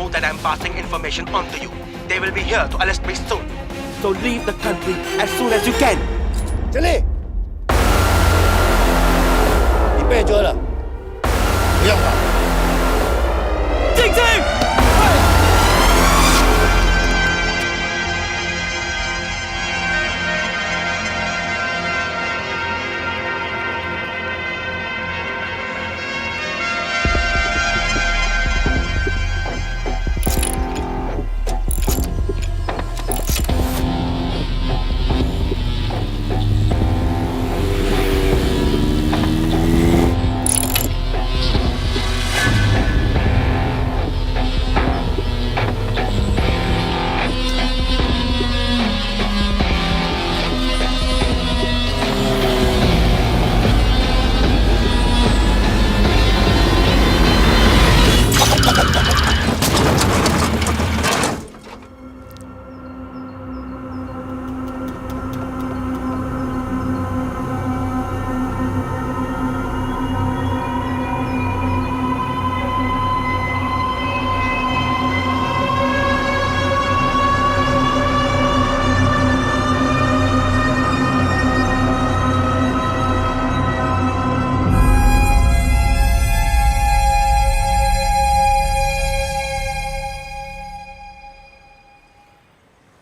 know that I'm passing information on to you. They will be here to arrest me soon. So leave the country as soon as you can. चले।你被捉了，不要跑。静静。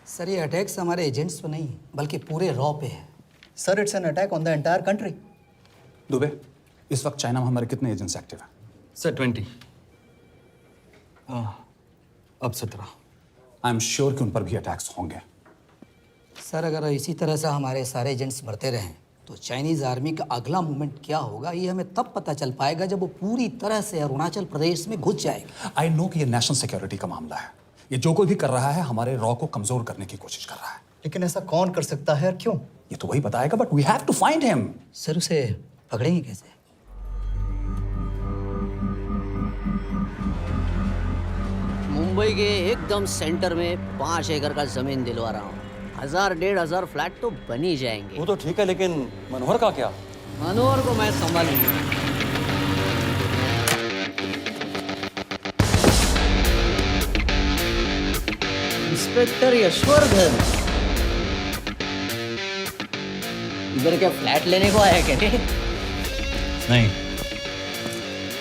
sir, ये attacks हमारे agents पे नहीं बल्कि पूरे रॉ पे है। Sir, it's an attack on the entire country. Dubey, इस वक्त चाइना में हमारे कितने एजेंट्स एक्टिव हैं? सर 20। अब 17। आई एम श्योर कि उन पर भी अटैक्स होंगे। सर, अगर इसी तरह से हमारे सारे एजेंट्स मरते रहें तो चाइनीज़ आर्मी का अगला मूवमेंट क्या होगा ये हमें तब पता चल पाएगा जब वो पूरी तरह से अरुणाचल प्रदेश में घुस जाएगा। आई नो कि ये नेशनल सिक्योरिटी का मामला है। ये जो कोई भी कर रहा है हमारे रॉ को कमजोर करने की कोशिश कर रहा है। लेकिन ऐसा कौन कर सकता है और क्यों? ये तो वही बताएगा, but we have to find him. Sir, उसे पकड़ेंगे कैसे? मुंबई के एकदम सेंटर में 5 एकड़ का जमीन दिलवा रहा हूँ। 1000-1500 फ्लैट तो बन ही जाएंगे। वो तो ठीक है, लेकिन मनोहर का क्या? मनोहर को मैं संभालूंगा। इंस्पेक्टर यशवर्धन, इधर क्या फ्लैट लेने को आया क्या? नहीं,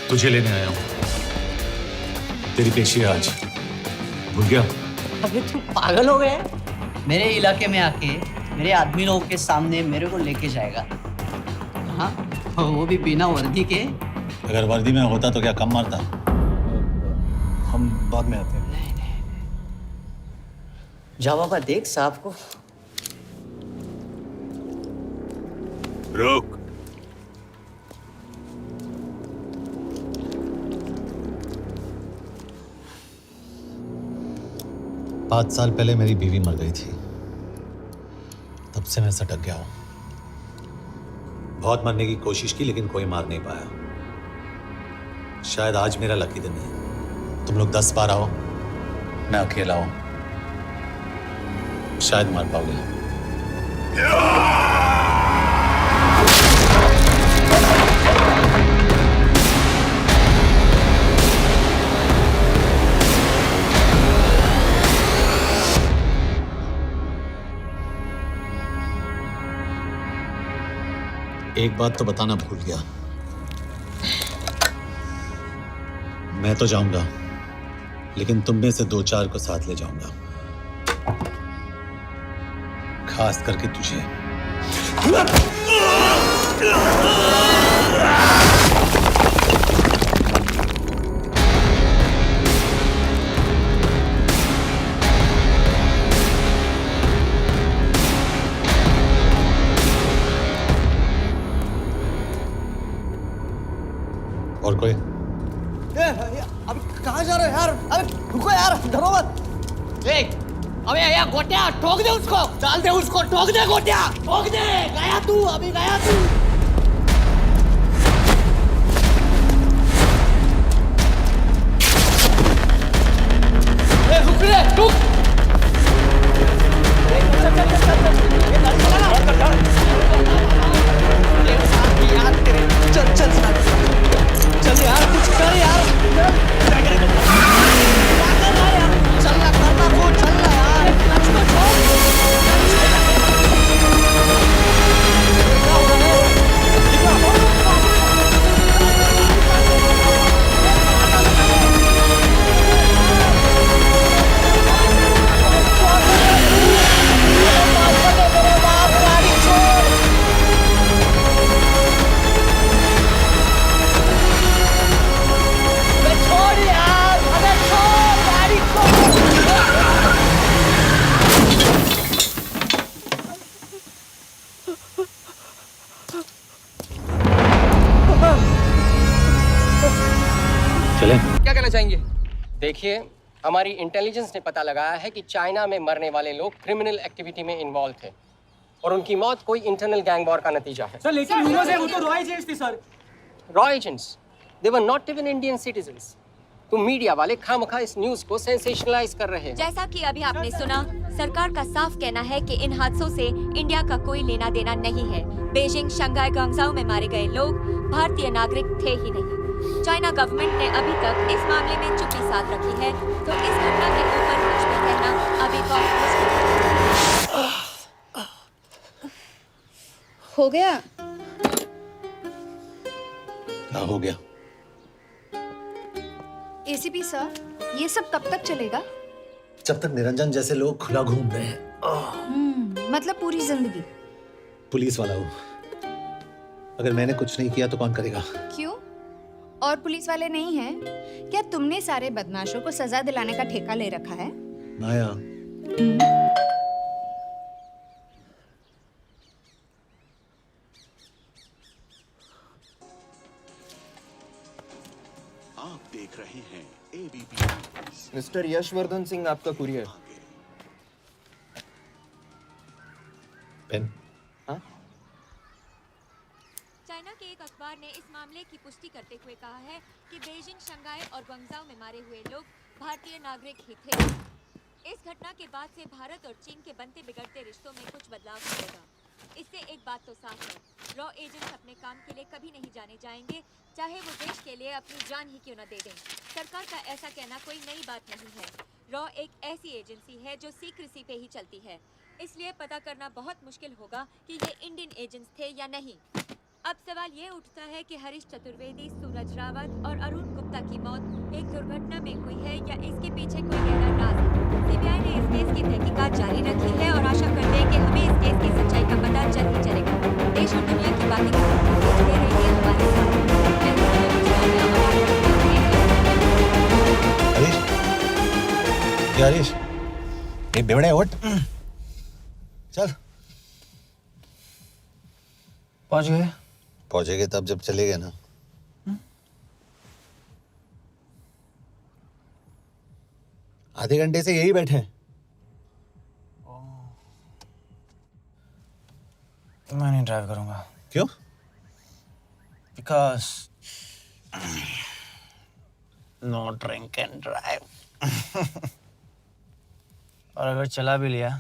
तुझे लेने आया हूँ। तेरी पेशी है आज, भूल गया? अबे तू पागल हो गया? मेरे इलाके में आके मेरे आदमी लोगों के सामने मेरे को लेके जाएगा? हाँ, वो भी बिना वर्दी के। अगर वर्दी में होता तो क्या कम मारता? हम बाद में आते हैं। जा बाबा, देख साहब को। रुक। पाँच साल पहले मेरी बीवी मर गई थी, तब से मैं सटक गया हूं। बहुत मरने की कोशिश की लेकिन कोई मार नहीं पाया। शायद आज मेरा लकी दिन है। तुम लोग 10 बार आओ, मैं अकेला हूं, शायद मार पाओगे। एक बात तो बताना भूल गया, मैं तो जाऊंगा लेकिन तुम में से 2-4 को साथ ले जाऊंगा, खास करके तुझे। और कोई? अभी कहाँ जा रहे हो यार? अबे रुको यार, डरो मत। देख, अबे या गोटिया ठोक दे उसको, डाल दे उसको, ठोक दे गोटिया, ठोक दे। गया तू, अभी गया तू। रुक रे, रुक। चल चल चल यार, कुछ कर यार। करना चाहेंगे? देखिए, हमारी इंटेलिजेंस ने पता लगाया है कि चाइना में मरने वाले लोग क्रिमिनल एक्टिविटी में इन्वॉल्व थे और उनकी मौत कोई इंटरनल गैंग वॉर का नतीजा है। सर लेकिन ह्यूमंस है, वो तो रॉ एजेंट्स थे sir. Raw agents, they were not even Indian citizens. तुम मीडिया वाले खामखा इस न्यूज को सेंसेशनलाइज कर रहे हैं। जैसा कि अभी आपने सुना, सरकार का साफ कहना है कि इन हादसों से इंडिया का कोई लेना देना नहीं है। बीजिंग, शंघाई, ग्वांगझाओ में मारे गए लोग भारतीय नागरिक थे ही नहीं। चाइना गवर्नमेंट ने अभी तक इस मामले में चुप्पी साध रखी है, तो इस घटना के ऊपर कुछ भी कहना अभी बहुत मुश्किल है। हो गया? हाँ, हो गया। एसीपी सर, ये सब कब तक चलेगा? जब तक निरंजन जैसे लोग खुला घूम रहे हैं। मतलब पूरी जिंदगी? पुलिस वाला हूँ, अगर मैंने कुछ नहीं किया तो कौन करेगा? क्यों? और पुलिस वाले नहीं हैं? क्या तुमने सारे बदमाशों को सजा दिलाने का ठेका ले रखा है? माया, आप देख रहे हैं एबीपी। मिस्टर यशवर्धन सिंह, आपका कुरियर। पेन। हाँ? चाइना के एक अखबार ने इस मामले की पुष्टि करते हुए कहा है कि बीजिंग, शंघाई और ग्वांगझाओ में मारे हुए लोग भारतीय नागरिक ही थे। इस घटना के बाद से भारत और चीन के बनते बिगड़ते रिश्तों में कुछ बदलाव आएगा। इससे एक बात तो साफ है, रॉ एजेंट्स अपने काम के लिए कभी नहीं जाने जाएंगे, चाहे वो देश के लिए अपनी जान ही क्यों न दे दें। सरकार का ऐसा कहना कोई नई बात नहीं है। रॉ एक ऐसी एजेंसी है जो सीक्रेसी पे ही चलती है, इसलिए पता करना बहुत मुश्किल होगा कि ये इंडियन एजेंट्स थे या नहीं। अब सवाल ये उठता है कि हरीश चतुर्वेदी, सूरज रावत और अरुण गुप्ता की मौत एक दुर्घटना में हुई है या इसके पीछे कोई गहरा राज है। सीबीआई ने इस केस की तहकीकात जारी रखी है और आशा करते हैं कि हमें इस केस की सच्चाई का पता जल्द ही चलेगा। देश और दुनिया की बातें देखते रहिए हमारे साथ। हरीश, ये बेवड़े उठ, चल। पहुंच गए? पहुंचेंगे तब जब चले गए ना। आधे घंटे से यही बैठे हैं। मैं नहीं ड्राइव करूंगा। क्यों? Because no drink and drive. और अगर चला भी लिया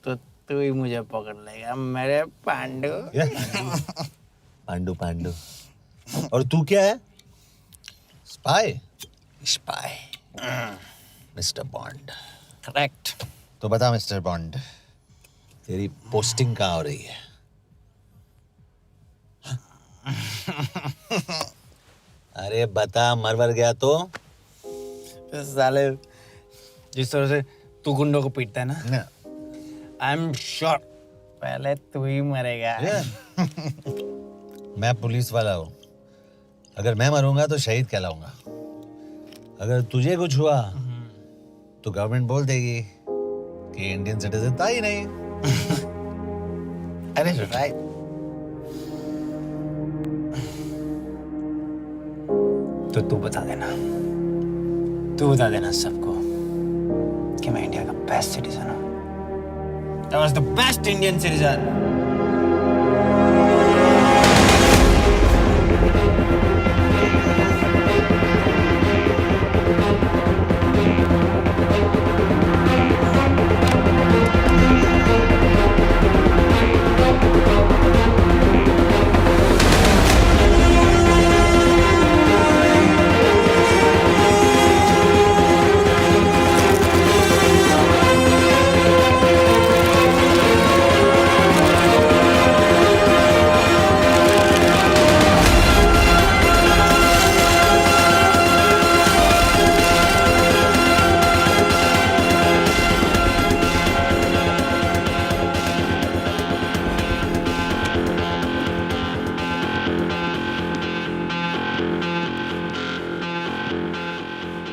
तो तू ही मुझे पकड़ लेगा, मेरे पांडु। पांडु पांडु। और तू क्या है? Spy? Spy. Mister bond. Correct. तो बता मिस्टर बॉन्ड, तेरी पोस्टिंग कहाँ हो रही है? अरे बता, मरवर गया तो? साले, जिस तरह से तू गुंडों को पीटता है ना, आई एम श्योर पहले तू ही मरेगा। मैं पुलिस वाला हूँ, अगर मैं मरूंगा तो शहीद कहलाऊंगा। अगर तुझे कुछ हुआ तो गवर्नमेंट बोल देगी कि इंडियन सिटीजन था ही नहीं। अरे राइट। तो तू बता देना सबको कि मैं इंडिया का बेस्ट सिटीजन हूँ। I was the best Indian citizen.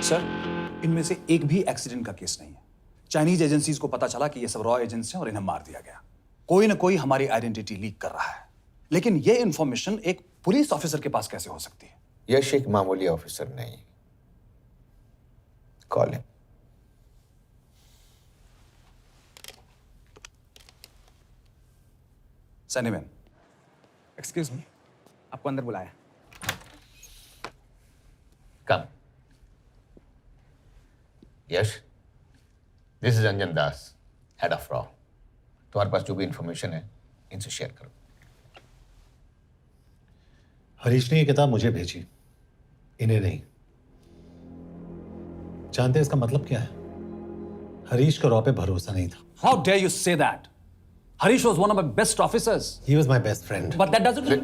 Sir, इनमें से एक भी एक्सीडेंट का केस नहीं है। चाइनीज एजेंसीज को पता चला कि ये सब रॉ एजेंट्स हैं और इन्हें मार दिया गया। कोई ना कोई हमारी आइडेंटिटी लीक कर रहा है, लेकिन ये इंफॉर्मेशन एक पुलिस ऑफिसर के पास कैसे हो सकती है? यश एक मामूली ऑफिसर नहीं, कॉलिंग। सनीमैन, एक्सक्यूज मी, आपको अंदर बुलाया। Come. Yash, this is Anjan Das, head of रॉ। तुम्हारे पास जो भी इंफॉर्मेशन है इनसे शेयर करो। हरीश ने ये किताब मुझे भेजी, इन्हें नहीं। जानते हैं इसका मतलब क्या है? हरीश को रॉ पे भरोसा नहीं था। How dare you say that? Harish was one of my best officers. He was my best friend. But that doesn't.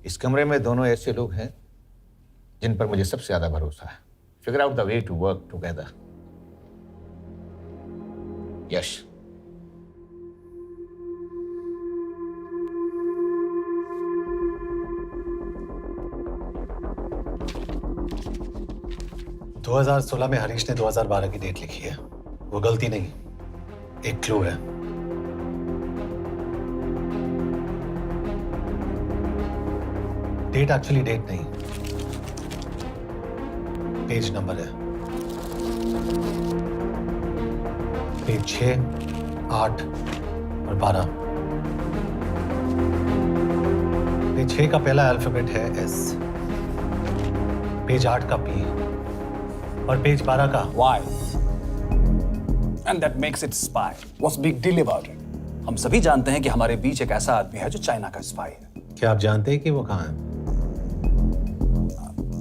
इस कमरे में दोनों ऐसे लोग हैं जिन पर मुझे सबसे ज्यादा भरोसा है। Figure out the way to work together. Yash, दो 2016 में हरीश ने 2012 की डेट लिखी है। वो गलती नहीं, एक क्लू है। डेट एक्चुअली डेट नहीं, पेज नंबर है। पेज 6, 8 और 12। पेज 6 का पहला अल्फाबेट है S, पेज 8 का P और पेज 12 का Why? And that makes it spy. What's big deal about it? हम सभी जानते हैं कि हमारे बीच एक ऐसा आदमी है जो चाइना का स्पाई है। क्या आप जानते हैं कि वो कहाँ है?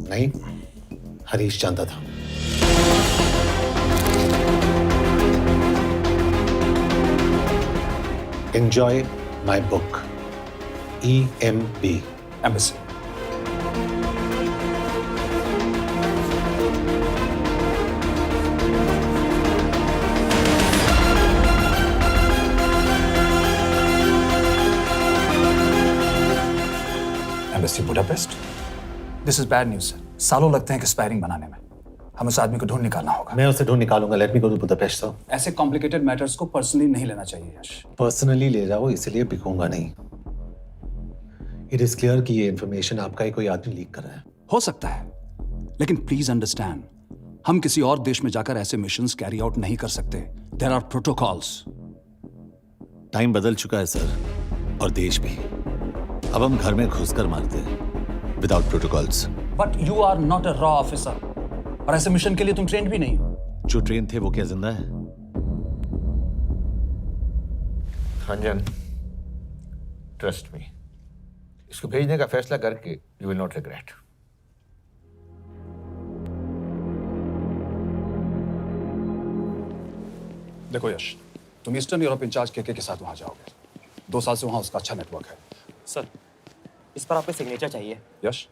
नहीं, हरीश जानता था। Enjoy my book. EMB. Embassy. Embassy Budapest. This is bad news. सालों लगते हैं एक्सपायरिंग बनाने में। हमें उस आदमी को ढूंढ निकालना होगा। मैं उसे ढूंढ निकालूंगा। Let me go to Budapest sir. ऐसे कॉम्प्लिकेटेड मैटर्स को पर्सनली नहीं लेना चाहिए यश। पर्सनली ले जाओ, इसलिए बिकूंगा नहीं। इट इज क्लियर कि ये इंफॉर्मेशन आपका ही कोई आदमी लीक कर रहा है। हो सकता है, लेकिन प्लीज अंडरस्टैंड, हम किसी और देश में जाकर ऐसे मिशंस कैरी आउट नहीं कर सकते। There are protocols. टाइम बदल चुका है सर, और देश भी। अब हम घर में घुसकर मारते हैं without protocols. But you are not a रॉ ऑफिसर, और ऐसे मिशन के लिए तुम ट्रेंड भी नहीं हो। जो ट्रेन थे वो क्या जिंदा है? अंजन, ट्रस्ट मी, इसको भेजने का फैसला करके यू विल नॉट रिग्रेट। देखो यश, तुम ईस्टर्न यूरोप इंचार्ज के साथ वहां जाओगे। 2 साल से वहां उसका अच्छा नेटवर्क है। सर, इस पर आपके सिग्नेचर चाहिए। यश,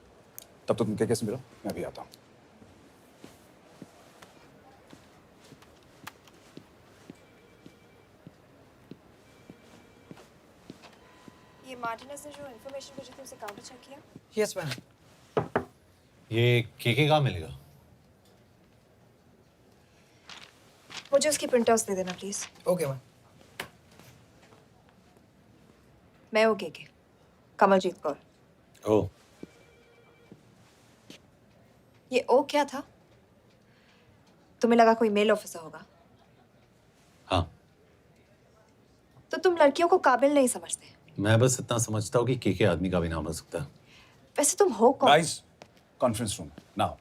तब तो तुम के से मिलो, मैं भी आता हूं। ये मार्टिनेस ने जो इन्फॉर्मेशन भेजी थी उसे काउंटर चेक किया? Yes ma'am. ये के कहाँ मिलेगा? मुझे उसकी प्रिंटआउट्स दे देना प्लीज। Okay ma'am. मैं हूँ के कमलजीत कौर। ओ, ये ओ क्या था? तुम्हें लगा कोई मेल ऑफिसर होगा? हाँ। तो तुम लड़कियों को काबिल नहीं समझते? मैं बस इतना समझता हूँ कि के आदमी का भी नाम हो सकता है। वैसे तुम हो कौन? Guys, conference room now.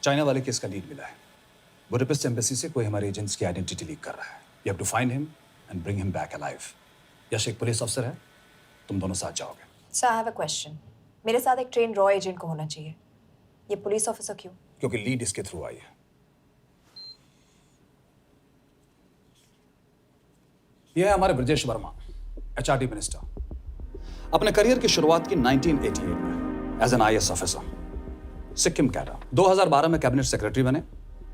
China वाले केस का लीड मिला है। बुडापेस्ट एम्बेसी से कोई हमारे एजेंट्स की आइडेंटिटी लीक कर रहा है। You have to find him and bring him back alive. Yash एक पुलिस अफसर है, तुम दोनों साथ जाओगे। Sir, I have a question. मेरे साथ एक ट्रेन रॉ एजेंट को होना चाहिए। ये पुलिस ऑफिसर क्यों? क्योंकि लीड इसके थ्रू आई है। यह है हमारे ब्रजेश वर्मा, HRD मिनिस्टर। अपने करियर की शुरुआत की 1988 में as an IAS officer, Sikkim cadre. 2012 में कैबिनेट सेक्रेटरी बने,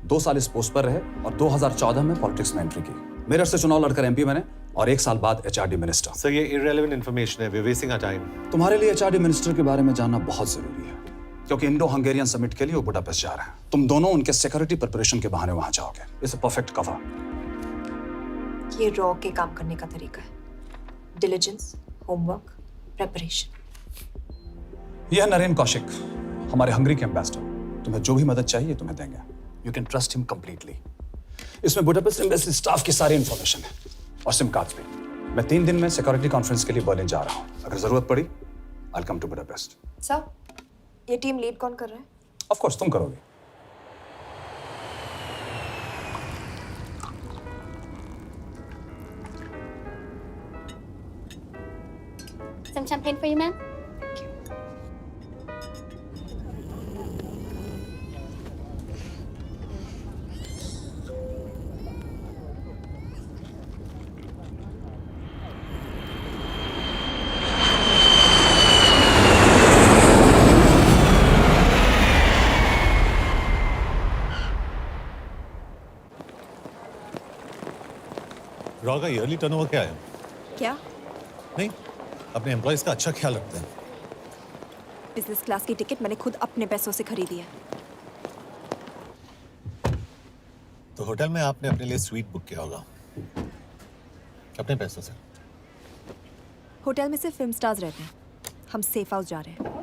2 साल इस पोस्ट पर रहे और 2014 में पॉलिटिक्स में एंट्री की। मेरठ से चुनाव लड़कर MP बने और 1 साल बाद HRD मिनिस्टर। सर, ये इररिलेवेंट इंफॉर्मेशन है, वी वेस्टिंग आवर टाइम। तुम्हारे लिए HRD मिनिस्टर के बारे में जानना बहुत जरूरी है, क्योंकि इंडो हंगेरियन समिट के लिए वो बुडापेस्ट जा रहे हैं। तुम दोनों उनके सिक्योरिटी प्रिपरेशन के बहाने वहां जाओगे। It's a perfect cover. ये रॉ के काम करने का तरिका है। Diligence, homework, preparation. यह है नरेन कौशिक, हमारे हंगरी के एम्बेसडर। तुम्हें जो भी मदद चाहिए तुम्हें देंगे। You can trust him completely. इसमें बुडापेस्ट एम्बेसी स्टाफ की सारी इंफॉर्मेशन है और सिम कार्ड्स भी। मैं 3 दिन में सिक्योरिटी कॉन्फ्रेंस के लिए बर्लिन जा रहा हूँ। अगर जरूरत पड़ी आई कम टू बुडापेस्ट। सर, ये टीम लीड कौन कर रहा है? ऑफ कोर्स तुम करोगे। Some champagne for you, ma'am. Raw का ईयरली टर्नओवर क्या है? क्या? नहीं, अपने एम्प्लॉइज का अच्छा ख्याल रखते हैं। बिजनेस क्लास की टिकट मैंने खुद अपने पैसों से खरीदी है। तो होटल में आपने अपने लिए स्वीट बुक किया होगा अपने पैसों से। होटल में सिर्फ फिल्म स्टार्स रहते हैं, हम सेफ हाउस जा रहे हैं।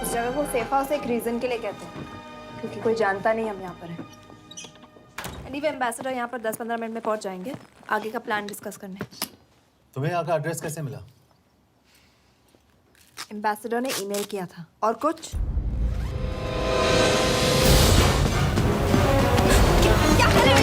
जगह को सेफ हाउस एक रीजन के लिए कहते हैं, क्योंकि कोई जानता नहीं हम यहाँ पर हैं। एनीवे एम्बेसडर यहाँ पर 10-15 मिनट में पहुँच जाएंगे आगे का प्लान डिस्कस करने। तुम्हें यहाँ का एड्रेस कैसे मिला? एम्बेसडर ने ईमेल किया था। और कुछ? क्या कर रहे हो?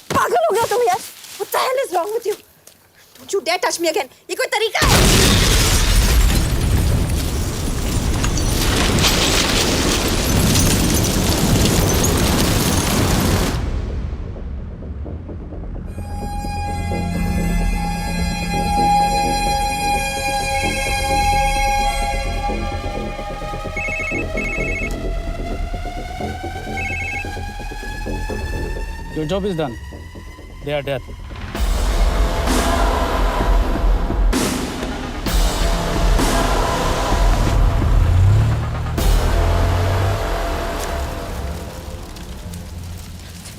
पागल हो गया तुम यार? What the hell is wrong with you? Don't you dare touch me again. ये कोई तरीका है? Your job is done. They are dead.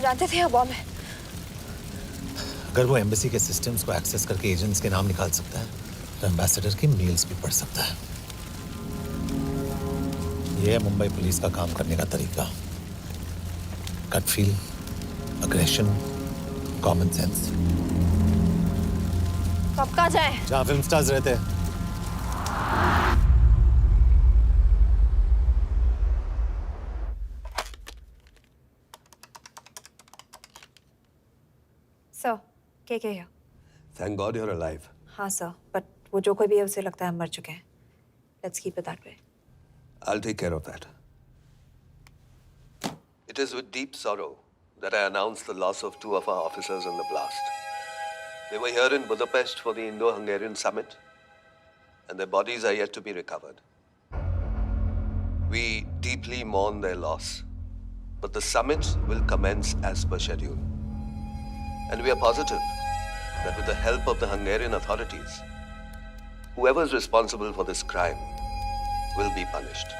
जानते थे ये बॉम्ब है। अगर वो एम्बेसी के सिस्टम्स को एक्सेस करके एजेंट्स के नाम निकाल सकता है तो एम्बेसडर की मेल्स भी पढ़ सकता है। ये है मुंबई पुलिस का काम करने का तरीका। Gut feel, aggression, common sense. कब कहाँ जाए? जहाँ फिल्म स्टार्स रहते हैं। सर, के here? Thank God you're alive. हाँ सर, बट वो जो कोई भी है उसे लगता है हम मर चुके हैं। Let's keep it that way. I'll take care of that. It is with deep sorrow that I announce the loss of 2 of our officers in the blast. They were here in Budapest for the Indo-Hungarian summit, and their bodies are yet to be recovered. We deeply mourn their loss, but the summit will commence as per schedule. And we are positive that with the help of the Hungarian authorities, whoever is responsible for this crime will be punished.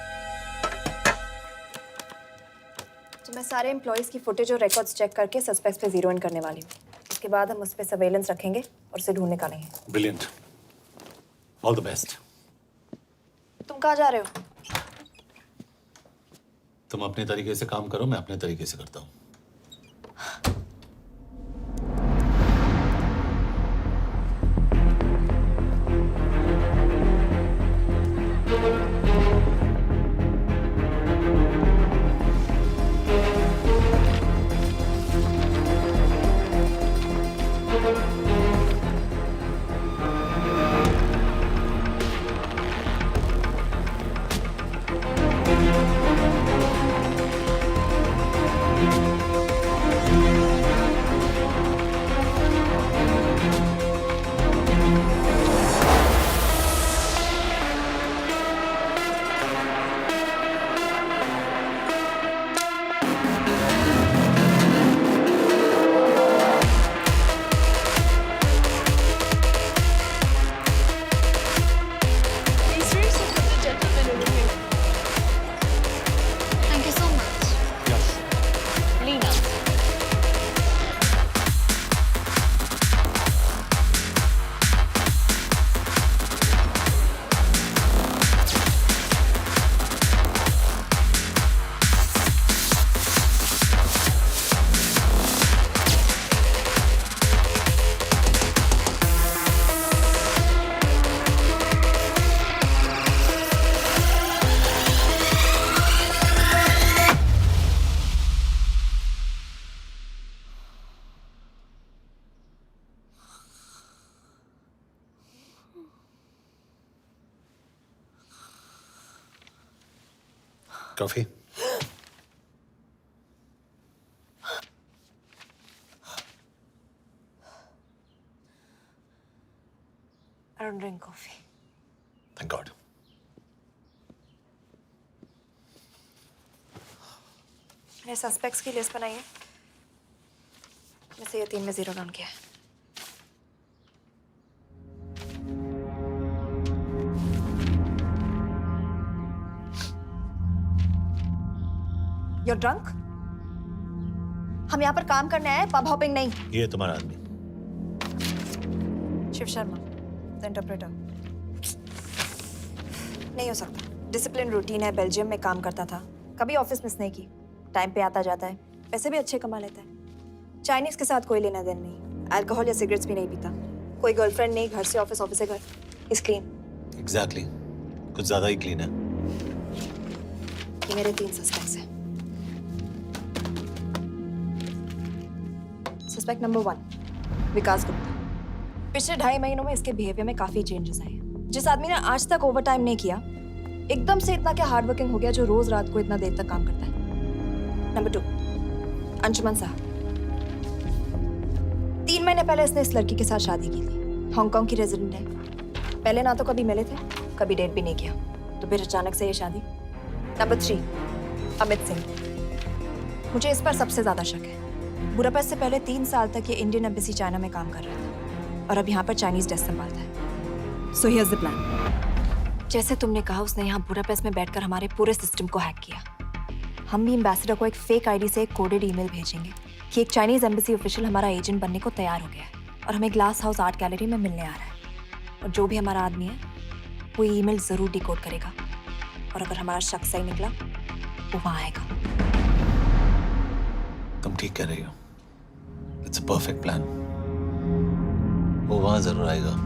तो मैं सारे employees की footage और records check करके suspects पे zero in करने वाली हूँ। उसके बाद हम उस पे सर्वेलेंस रखेंगे और उसे ढूंढ निकालेंगे। ब्रिलियंट। All the best. तुम कहाँ जा रहे हो? तुम अपने तरीके से काम करो, मैं अपने तरीके से करता हूँ। Coffee? I don't drink coffee. Thank God. मैंने सस्पेक्ट्स की लिस्ट बनाई है। मैं से ये 3 में 0 डाउन किया है। You're drunk? हम यहाँ पर काम करने आए, पब हॉपिंग नहीं। ये तुम्हारा आदमी। Shiv Sharma, the interpreter. नहीं हो सकता। डिसिप्लिन रूटीन है, बेल्जियम में काम करता था, कभी ऑफिस मिस नहीं की, टाइम पे आता जाता है, पैसे भी अच्छे कमा लेता है। चाइनीज के साथ कोई लेना देना नहीं, अल्कोहल या सिगरेट्स भी नहीं पीता, कोई गर्लफ्रेंड नहीं, घर से ऑफिस, ऑफिस से घर। Is clean. एग्जैक्टली, कुछ ज्यादा ही क्लीन है। ये मेरे 3 सस्पेक्ट्स हैं। सस्पेक्ट नंबर 1, विकास गुप्ता। पिछले 2.5 महीनों में इसके बिहेवियर में काफी चेंजेस आए हैं। जिस आदमी ने आज तक ओवर टाइम नहीं किया, एकदम से इतना क्या हार्ड वर्किंग हो गया जो रोज रात को इतना देर तक काम करता है। नंबर 2, अंशुमन साहब। 3 महीने पहले इसने इस लड़की के साथ शादी की थी, हांगकांग की रेजिडेंट है। पहले ना तो कभी मिले थे, कभी डेट भी नहीं किया, तो फिर अचानक से ये शादी। नंबर 3, अमित सिंह। मुझे इस पर सबसे ज्यादा शक है। बुडापेस्ट से पहले 3 साल तक ये इंडियन एम्बेसी चाइना में काम कर रहा था और अब यहाँ पर चाइनीज डेस्क संभालता है। So here's the plan. जैसे तुमने कहा, उसने यहाँ बुडापेस्ट में बैठकर हमारे पूरे सिस्टम को हैक किया। हम भी एम्बेसडर को एक फेक आईडी से एक कोडेड ईमेल भेजेंगे कि एक चाइनीज एम्बेसी ऑफिशियल हमारा एजेंट बनने को तैयार हो गया है और हमें ग्लास हाउस आर्ट गैलरी में मिलने आ रहा है। और जो भी हमारा आदमी है वो ईमेल जरूर डिकोड करेगा और अगर हमारा शक सही निकला वो वहाँ आएगा। तुम ठीक कह रही हो। It's a perfect plan. वो वहां जरूर आएगा।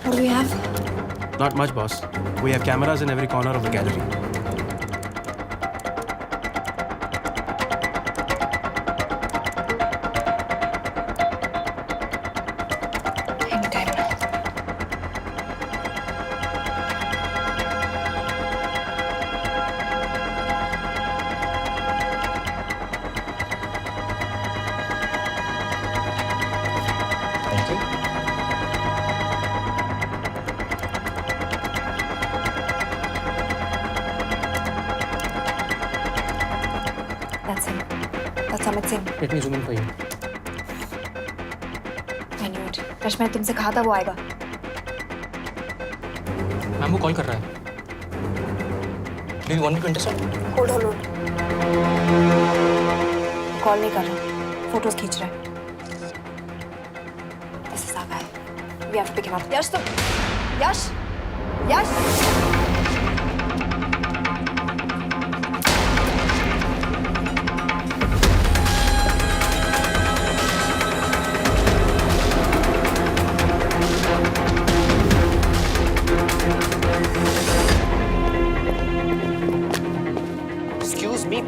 What do we have? Not much, boss. We have cameras in every corner of the gallery. Anytime now. Thank you. That's him. That's Amit Singh. Let me zoom in for you. I knew it. Rush, मैंने तुमसे कहा था वो आएगा। Ma'am वो call कर रहा है. Do you want me to intercept? Hold. Call नहीं कर रहा, फोटोज खींच रहा है। This is our guy. We have to pick him up. यश तुम, यश. Excuse me.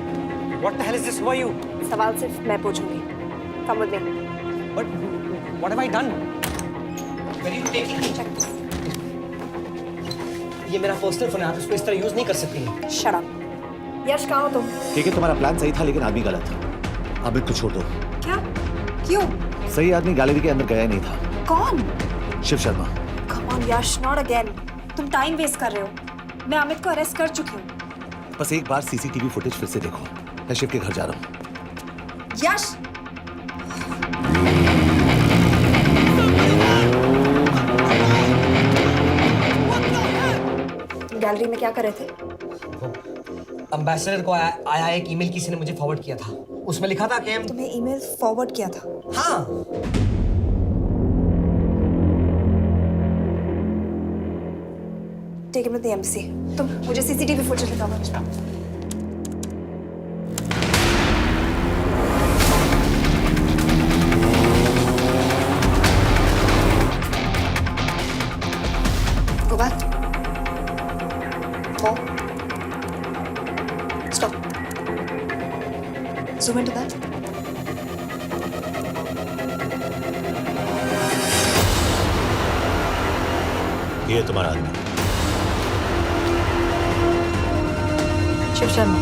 What the hell is this? Who are you? सवाल सिर्फ मैं पूछूंगी। Come with me. But what have I done? ये मेरा पर्सनल फोन है, आप इसको इस तरह यूज नहीं कर सकती। Shut up. यश कहाँ हो तुम? ठीक है, तुम्हारा प्लान सही था लेकिन आदमी गलत था। अमित को छोड़ दो। क्या? क्यों? सही आदमी गैलरी के अंदर गया नहीं था। कौन? Shiv Sharma. Come on Yash, not again. तुम टाइम वेस्ट कर रहे हो। मैं अमित को अरेस्ट कर चुकी हूँ। बस एक बार सीसीटीवी फुटेज फिर से देखो। मैं शिव के घर जा रहा हूँ। यश! गैलरी में क्या कर रहे थे? एम्बेसडर को आया एक ईमेल किसी ने मुझे फॉरवर्ड किया था। उसमें लिखा था कि तुम्हें ईमेल फॉरवर्ड किया था? हाँ। Take him to the embassy. तुम मुझे सीसीटीवी फुटेज दिखाओ। Go back. More. Stop. Zoom into that. ये तुम्हारा आदमी। शिव शर्मा।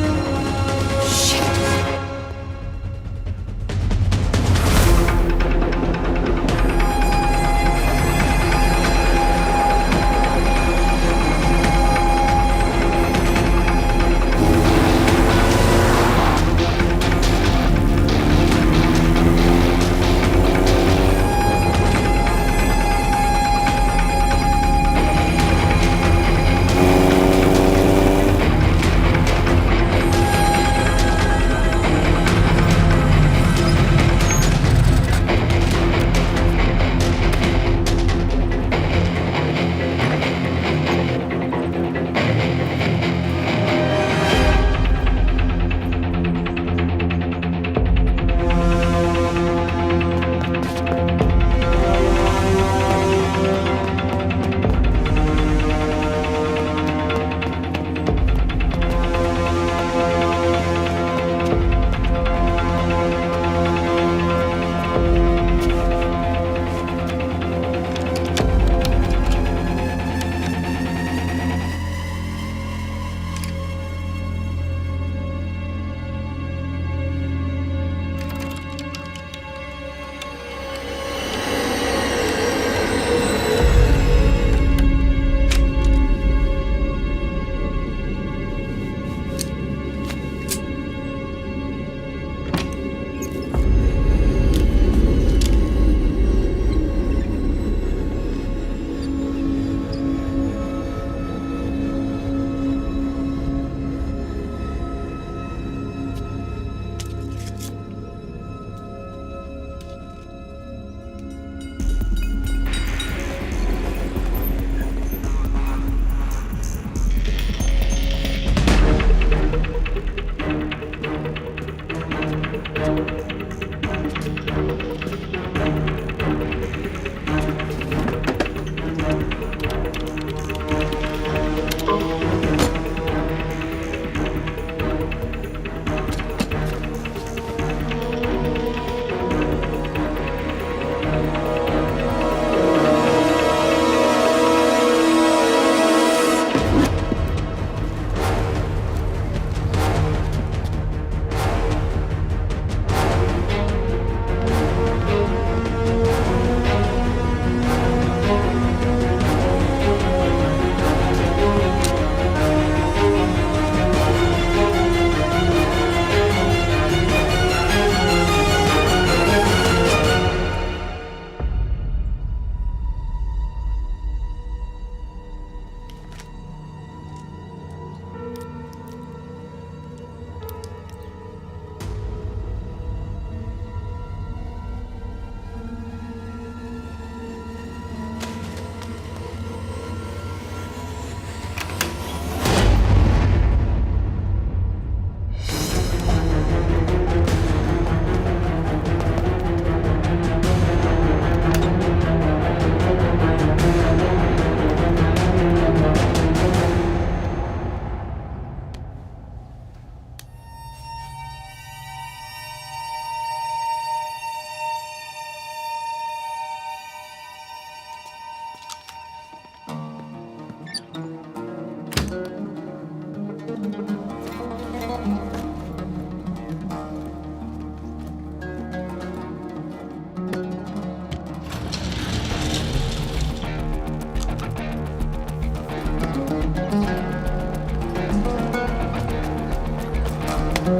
हेलो,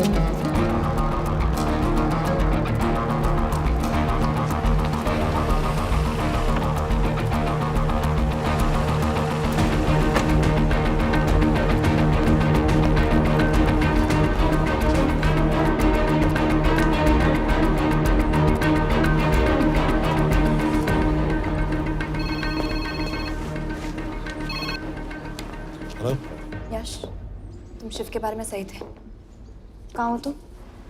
यश, तुम शिव के बारे में सही थे। कहाँ हो तुम?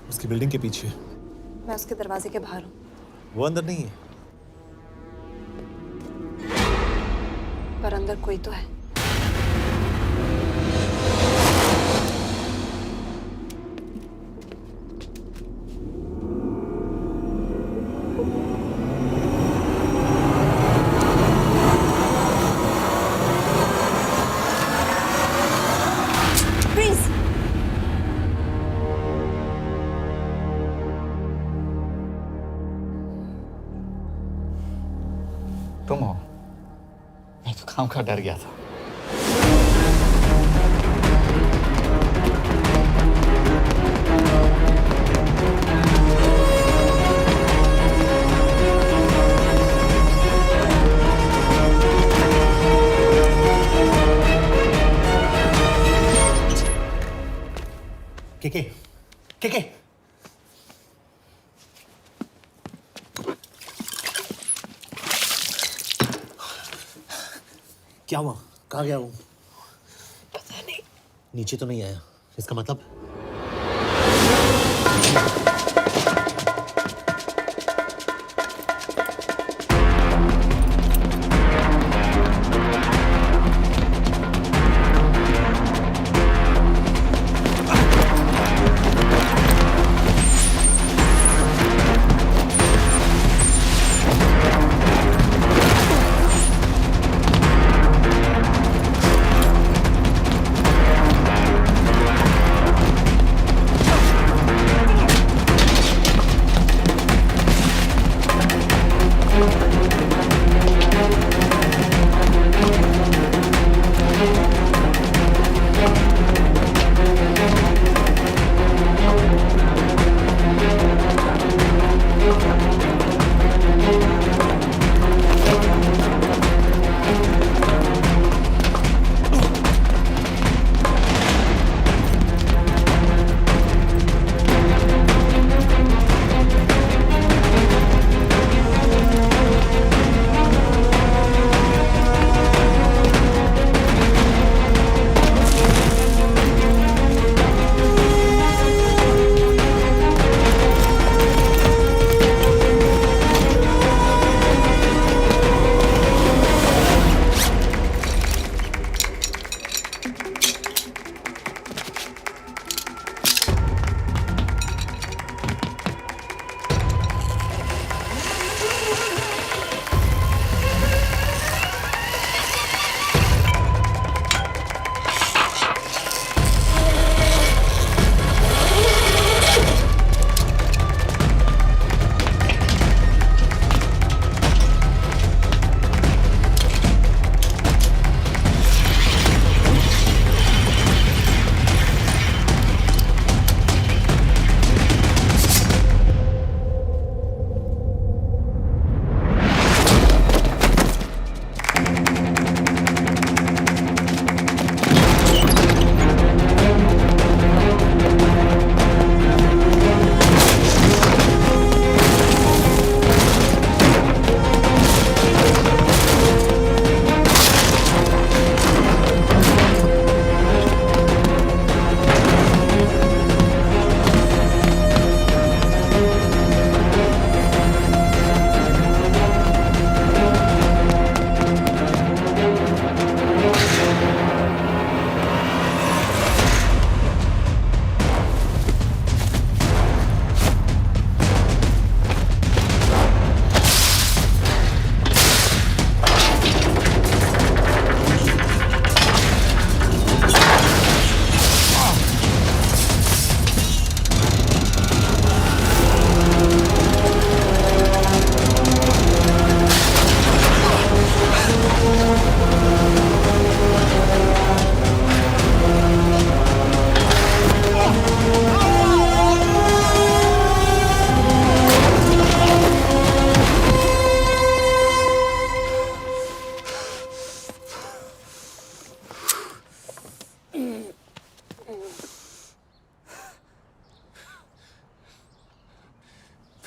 उसकी बिल्डिंग के पीछे। मैं उसके दरवाजे के बाहर हूँ। वो अंदर नहीं है। पर अंदर कोई तो है। प्लीज। तुम हो? मैं तो काम का डर गया था। के क्या हुआ? कहाँ गया वो? पता नहीं। नीचे तो नहीं आया, इसका मतलब?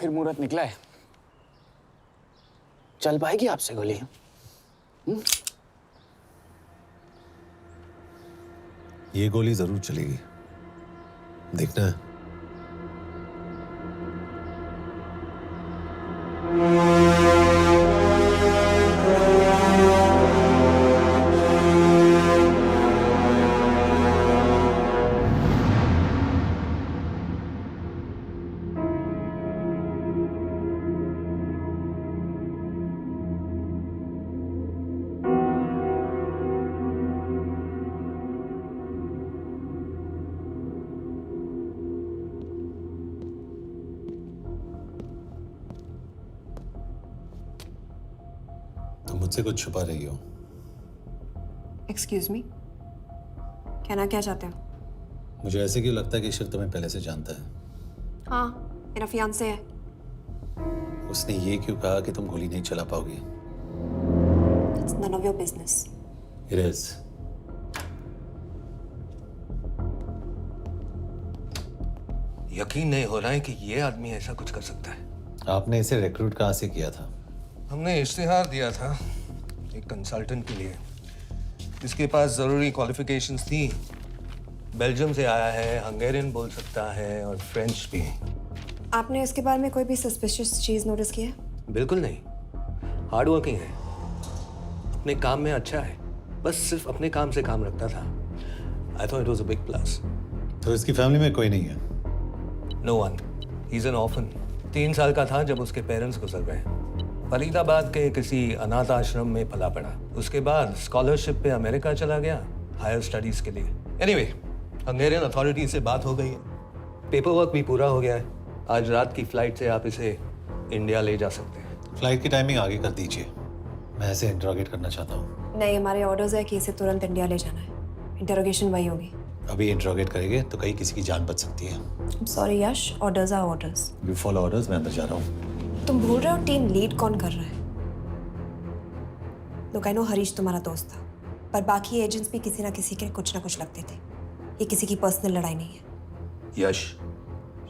फिर मुहूर्त निकला है। चल पाएगी आपसे गोली? ये गोली जरूर चलेगी, देखना है। तुम मुझसे कुछ छुपा रही हो। एक्सक्यूज मी, कहना क्या चाहते हो? मुझे ऐसे क्यों लगता है कि ईश्वर तुम्हें पहले से जानता है? हाँ, मेरा फियांसे है। उसने ये क्यों कहा कि तुम गोली नहीं चला पाओगी? It's none of your business. It is. यकीन नहीं हो रहा है कि ये आदमी ऐसा कुछ कर सकता है। आपने इसे रिक्रूट कहाँ से किया था? हमने इश्तिहार दिया था एक कंसल्टेंट के लिए, जिसके पास ज़रूरी क्वालिफिकेशंस थी। बेल्जियम से आया है, हंगेरियन बोल सकता है और फ्रेंच भी। आपने इसके बारे में कोई भी सस्पिशियस चीज नोटिस की है? बिल्कुल नहीं, हार्ड वर्किंग है, अपने काम में अच्छा है, बस सिर्फ अपने काम से काम रखता था। I thought it was a big plus. तो इसकी फैमिली में कोई नहीं है? No one, he is an orphan. 3 साल का था जब उसके पेरेंट्स गुजर गए। फरीदाबाद के किसी अनाथ आश्रम में पला पड़ा। उसके बाद स्कॉलरशिप पे अमेरिका चला गया हायर स्टडीज के लिए। एनीवे, हंगेरियन अथॉरिटी से बात हो गई है, पेपर वर्क भी पूरा हो गया है। आज रात की फ्लाइट से आप इसे इंडिया ले जा सकते हैं। फ्लाइट की टाइमिंग आगे कर दीजिए, मैं इसे इंटरोगेट करना चाहता हूँ। नहीं, हमारे ऑर्डर्स है कि इसे तुरंत इंडिया ले जाना है। इंटरोगेशन वही होगी। अभी इंटरोगेट करेंगे तो कहीं किसी की जान बच सकती है। Sorry Yash, orders are orders. You follow orders, मैं अंदर जा रहा हूँ। तुम भूल रहे हो टीम लीड कौन कर रहा है? लोग आई नो हरीश तुम्हारा दोस्त था, पर बाकी एजेंट्स भी किसी ना किसी के कुछ ना कुछ लगते थे। ये किसी की पर्सनल लड़ाई नहीं है। यश,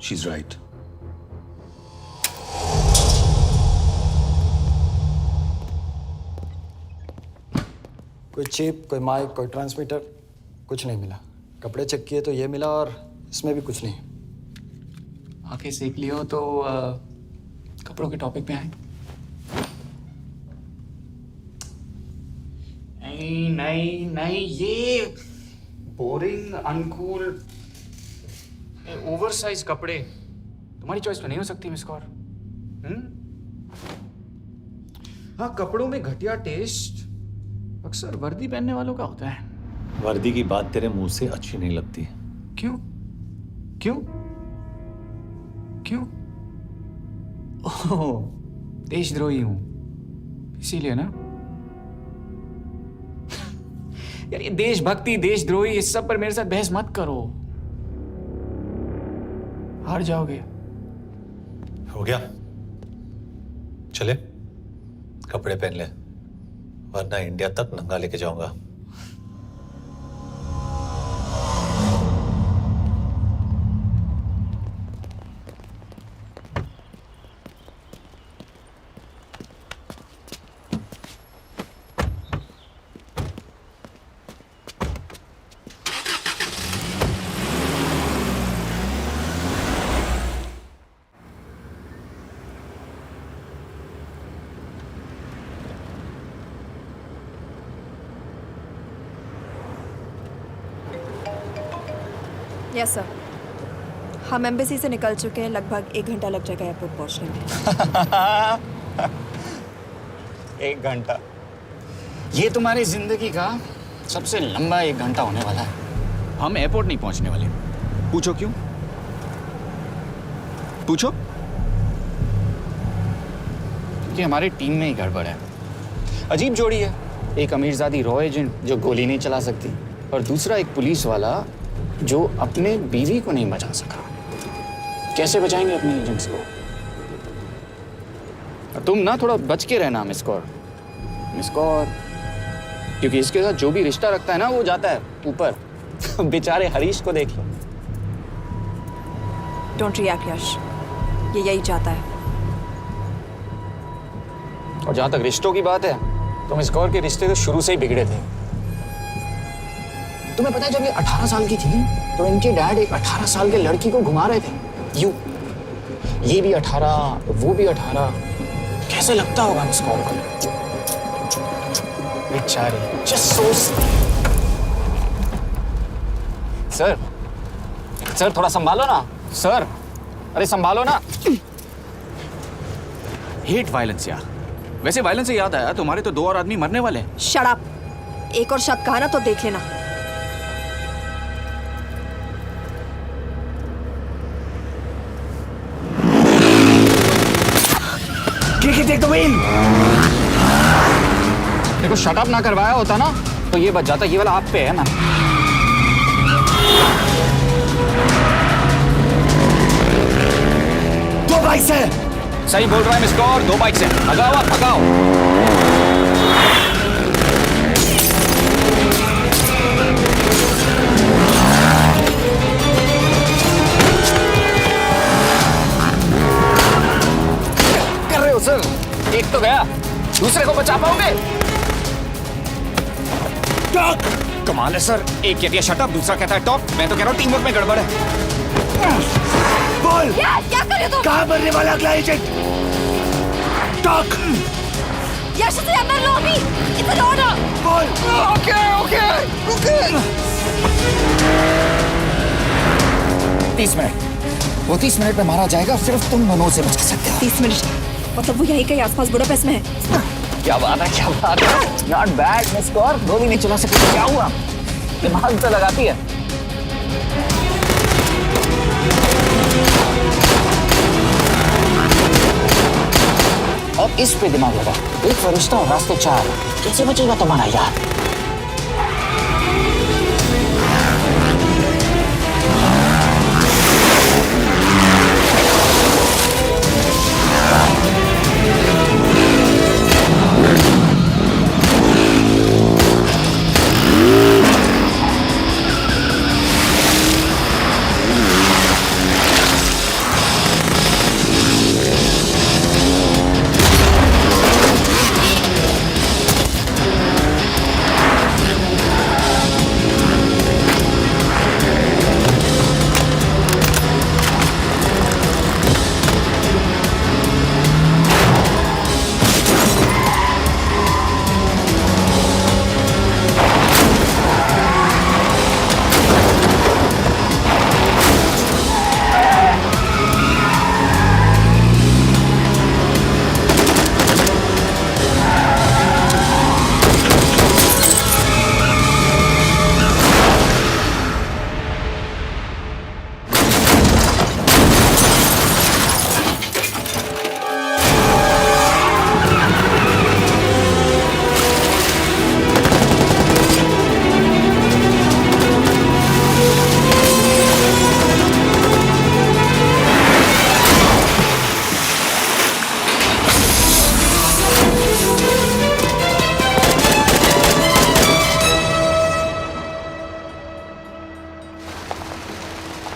शी इज राइट। कोई चिप, कोई माइक, कोई ट्रांसमीटर, कुछ नहीं मिला। कपड़े चेक किए तो ये मिला और इसमें भी कुछ नहीं। आके सीख लियो तो कपड़ों के टॉपिक पे आए। नहीं नहीं नहीं, ये बोरिंग, अनकूल, ओवरसाइज कपड़े तुम्हारी चॉइस तो नहीं हो सकती मिस कौर। हाँ, कपड़ों में घटिया टेस्ट अक्सर वर्दी पहनने वालों का होता है। वर्दी की बात तेरे मुंह से अच्छी नहीं लगती। क्यों क्यों क्यों? ओह, देशद्रोही हूं इसीलिए ना। यार ये देशभक्ति, देशद्रोही, इस सब पर मेरे साथ बहस मत करो, हार जाओगे। हो गया, चले कपड़े पहन ले, वरना इंडिया तक नंगा लेके जाऊंगा। यस सर, हम एम्बेसी से निकल चुके हैं। लगभग 1 घंटा लग जाएगा एयरपोर्ट पहुंचने में। 1 घंटा? ये तुम्हारी जिंदगी का सबसे लंबा 1 घंटा होने वाला है। हम एयरपोर्ट नहीं पहुंचने वाले। पूछो क्यों? पूछो। क्योंकि हमारी टीम में ही गड़बड़ है। अजीब जोड़ी है, एक अमीरजादी रॉ एजेंट जो गोली नहीं चला सकती, और दूसरा एक पुलिस वाला जो अपने बीवी को नहीं बचा सका। कैसे बचाएंगे अपने एजेंट्स को? तुम ना थोड़ा बच के रहना मिस कौर, मिस कौर, क्योंकि इसके साथ जो भी रिश्ता रखता है ना वो जाता है ऊपर। बेचारे हरीश को देख लो। डोंट रिएक्ट यश, ये यही चाहता है। और जहां तक रिश्तों की बात है तो मिस कौर के रिश्ते तो शुरू से ही बिगड़े थे। तुम्हें पता है जब ये 18 साल की थी तो इनके डैड एक 18 साल के लड़की को घुमा रहे थे यूं, ये भी 18 वो भी 18। कैसे लगता होगा मिस कौर को? बेचारी, जस्ट सो सर थोड़ा संभालो ना सर, अरे संभालो ना। हेट वायलेंस यार। वैसे वायलेंस से याद आया, तुम्हारे तो 2 और आदमी मरने वाले हैं। Shut up. एक और शब्द कहा ना तो देख लेना। Take the wheel. देखो शट अप ना करवाया होता ना तो ये बच जाता। ये वाला आप पे है ना। दो बाइक से। सही बोल रहा है मिस कौर, 2 बाइक से। भगाओ आप, भगाओ। कर रहे हो सर? एक तो गया, दूसरे को बचा पाओगे? कमाल है सर, एक कहती है शट अप, दूसरा कहता है टॉक। मैं तो कह रहा हूँ टीम वर्क में गड़बड़ है। बोल क्या कर रहे हो तुम? कहाँ मरने वाला अगला एजेंट? टॉक। यश से अंदर लो अभी। It's an order. बोल। ओके। 30 मिनट। वो 30 मिनट में मारा जाएगा, सिर्फ तुम दोनों से बचा सकते हो। 30 मिनट मतलब वो यहीं कहीं आसपास बुडापेस्ट में है। क्या बात है नॉट बैड मिस कौर। गोली नहीं चला सकती क्या हुआ? दिमाग तो लगाती है। और इस पे दिमाग लगा। एक फरिश्ता और रास्ते 4। कैसे बचेगा तुम्हारा यार?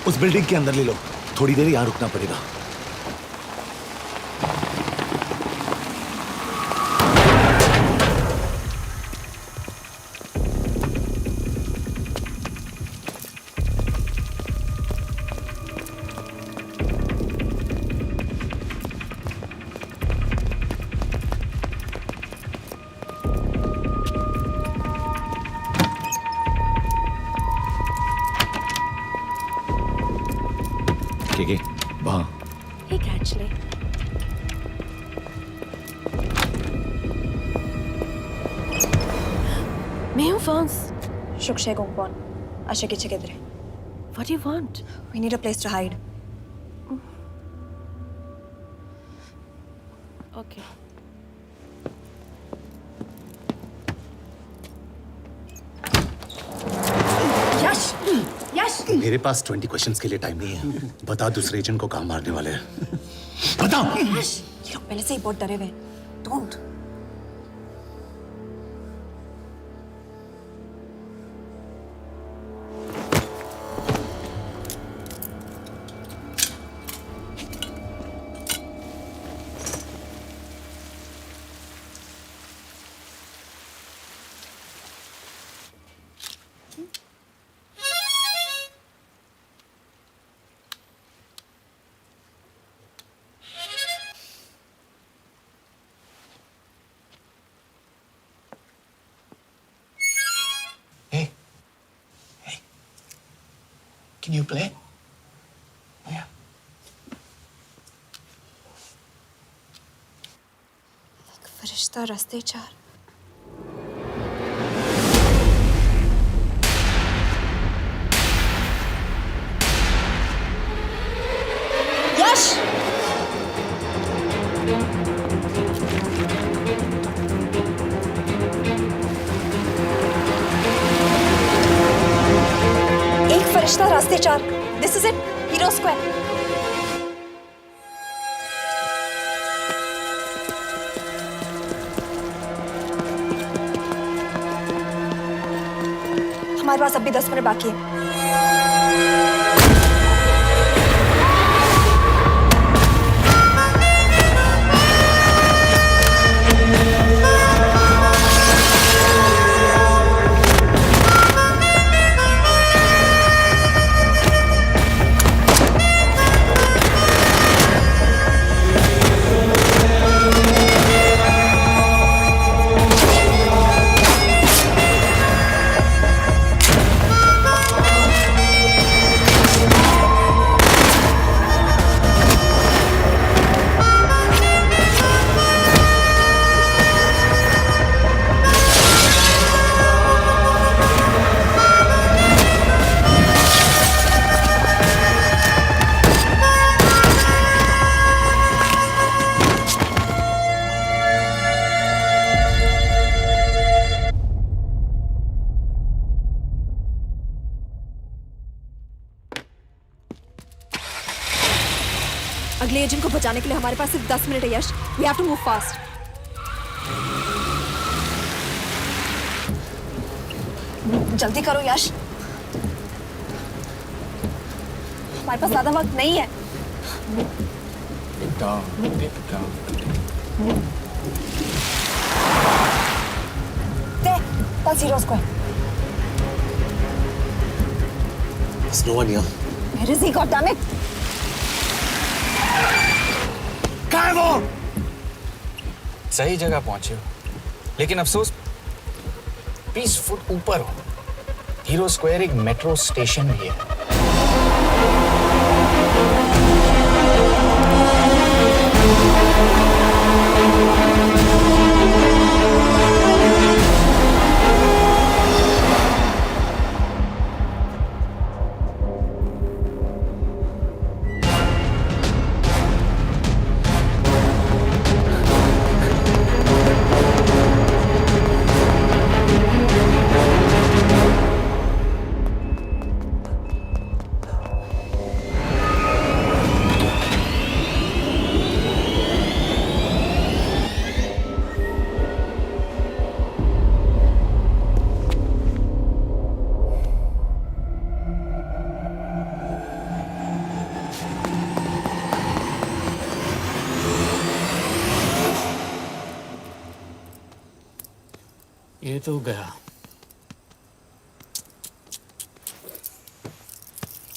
उस बिल्डिंग के अंदर ले लो, थोड़ी देर यहाँ रुकना पड़ेगा। वहाँ Hey, actually. मैं हूँ Fons. Shukshay Gongpon. Asha kiche kidre. What do you want? We need a place to hide. Okay. यश! यश! मेरे पास 20 क्वेश्चंस के लिए टाइम नहीं है। बता दूसरे एजेंट को कहाँ मारने वाले हैं। बता। यश! ये लोग पहले से ही बहुत डरे हुए हैं। Don't. Can you play? Yeah. फरिश्ता रास्ते चार। यश! एक फरिश्ता रास्ते चार। This is it, hero square. हमारे पास अभी 10 मिनट बाकी है। अगले एजेंट को बचाने के लिए हमारे पास सिर्फ 10 मिनट है Yash. We have to move fast. जल्दी करो यश, हमारे पास ज्यादा वक्त नहीं है। That's Hero Square. There's no one here. Where is he? God damn it! कहाँ है वो? सही जगह पहुंचे हो, लेकिन अफसोस 20 फुट ऊपर हो। हीरो स्क्वायर एक मेट्रो स्टेशन भी है। ये तो गया।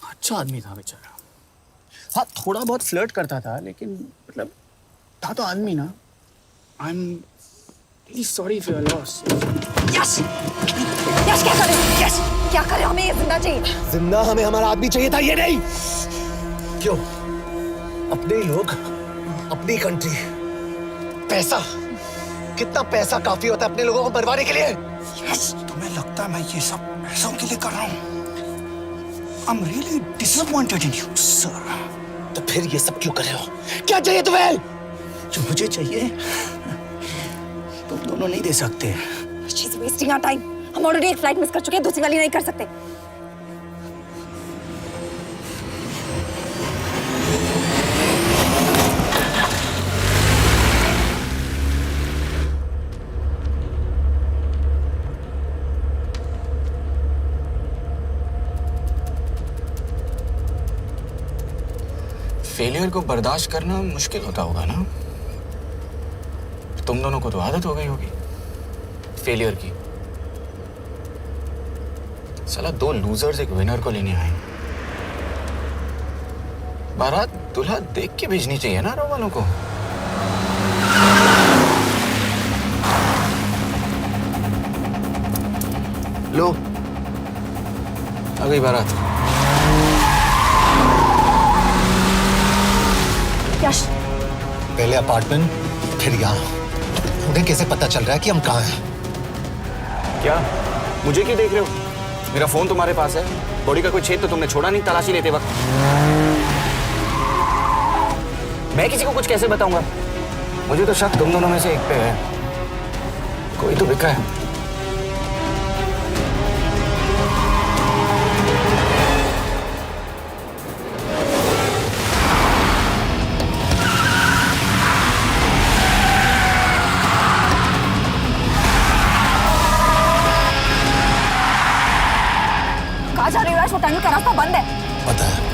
अच्छा आदमी था बेचारा। हाँ, थोड़ा बहुत फ्लर्ट करता था, लेकिन मतलब था तो आदमी ना। I am really sorry for your loss. Yash! Yash क्या करे? यश क्या करे? हमें ये जिंदा चाहिए। जिंदा हमें हमारा आदमी चाहिए था, ये नहीं। क्यों? अपने लोग, अपनी कंट्री, पैसा, कितना पैसा काफी होता है अपने लोगों को मरवाने के लिए? यस, तुम्हें लगता है मैं ये सब पैसों के लिए कर रहा हूँ? I'm really disappointed in you, sir. तो फिर ये सब क्यों कर रहे हो? क्या चाहिए तुम्हें? जो मुझे चाहिए तुम दोनों नहीं दे सकते। She's wasting our time. हम ऑलरेडी एक फ्लाइट मिस कर चुके हैं, दूसरी वाली नहीं कर सकते। फेलियर को बर्दाश्त करना मुश्किल होता होगा ना? तुम दोनों को तो आदत हो गई होगी फेलियर की। साला 2 लूजर्स एक विनर को लेने आए। बारात दूल्हा देख के भेजनी चाहिए ना रो वालों को। लो, आ गई बारात। अपार्टमेंट, फिर यहाँ। उन्हें कैसे पता चल रहा है कि हम कहाँ हैं? क्या मुझे क्यों देख रहे हो? मेरा फोन तुम्हारे पास है। बॉडी का कोई छेद तो तुमने छोड़ा नहीं तलाशी लेते वक्त। मैं किसी को कुछ कैसे बताऊंगा? मुझे तो शक तुम दोनों में से एक पे है। कोई तो बिका है। कहाँ जा रही हो? वो टनल का रास्ता बंद है। पता है।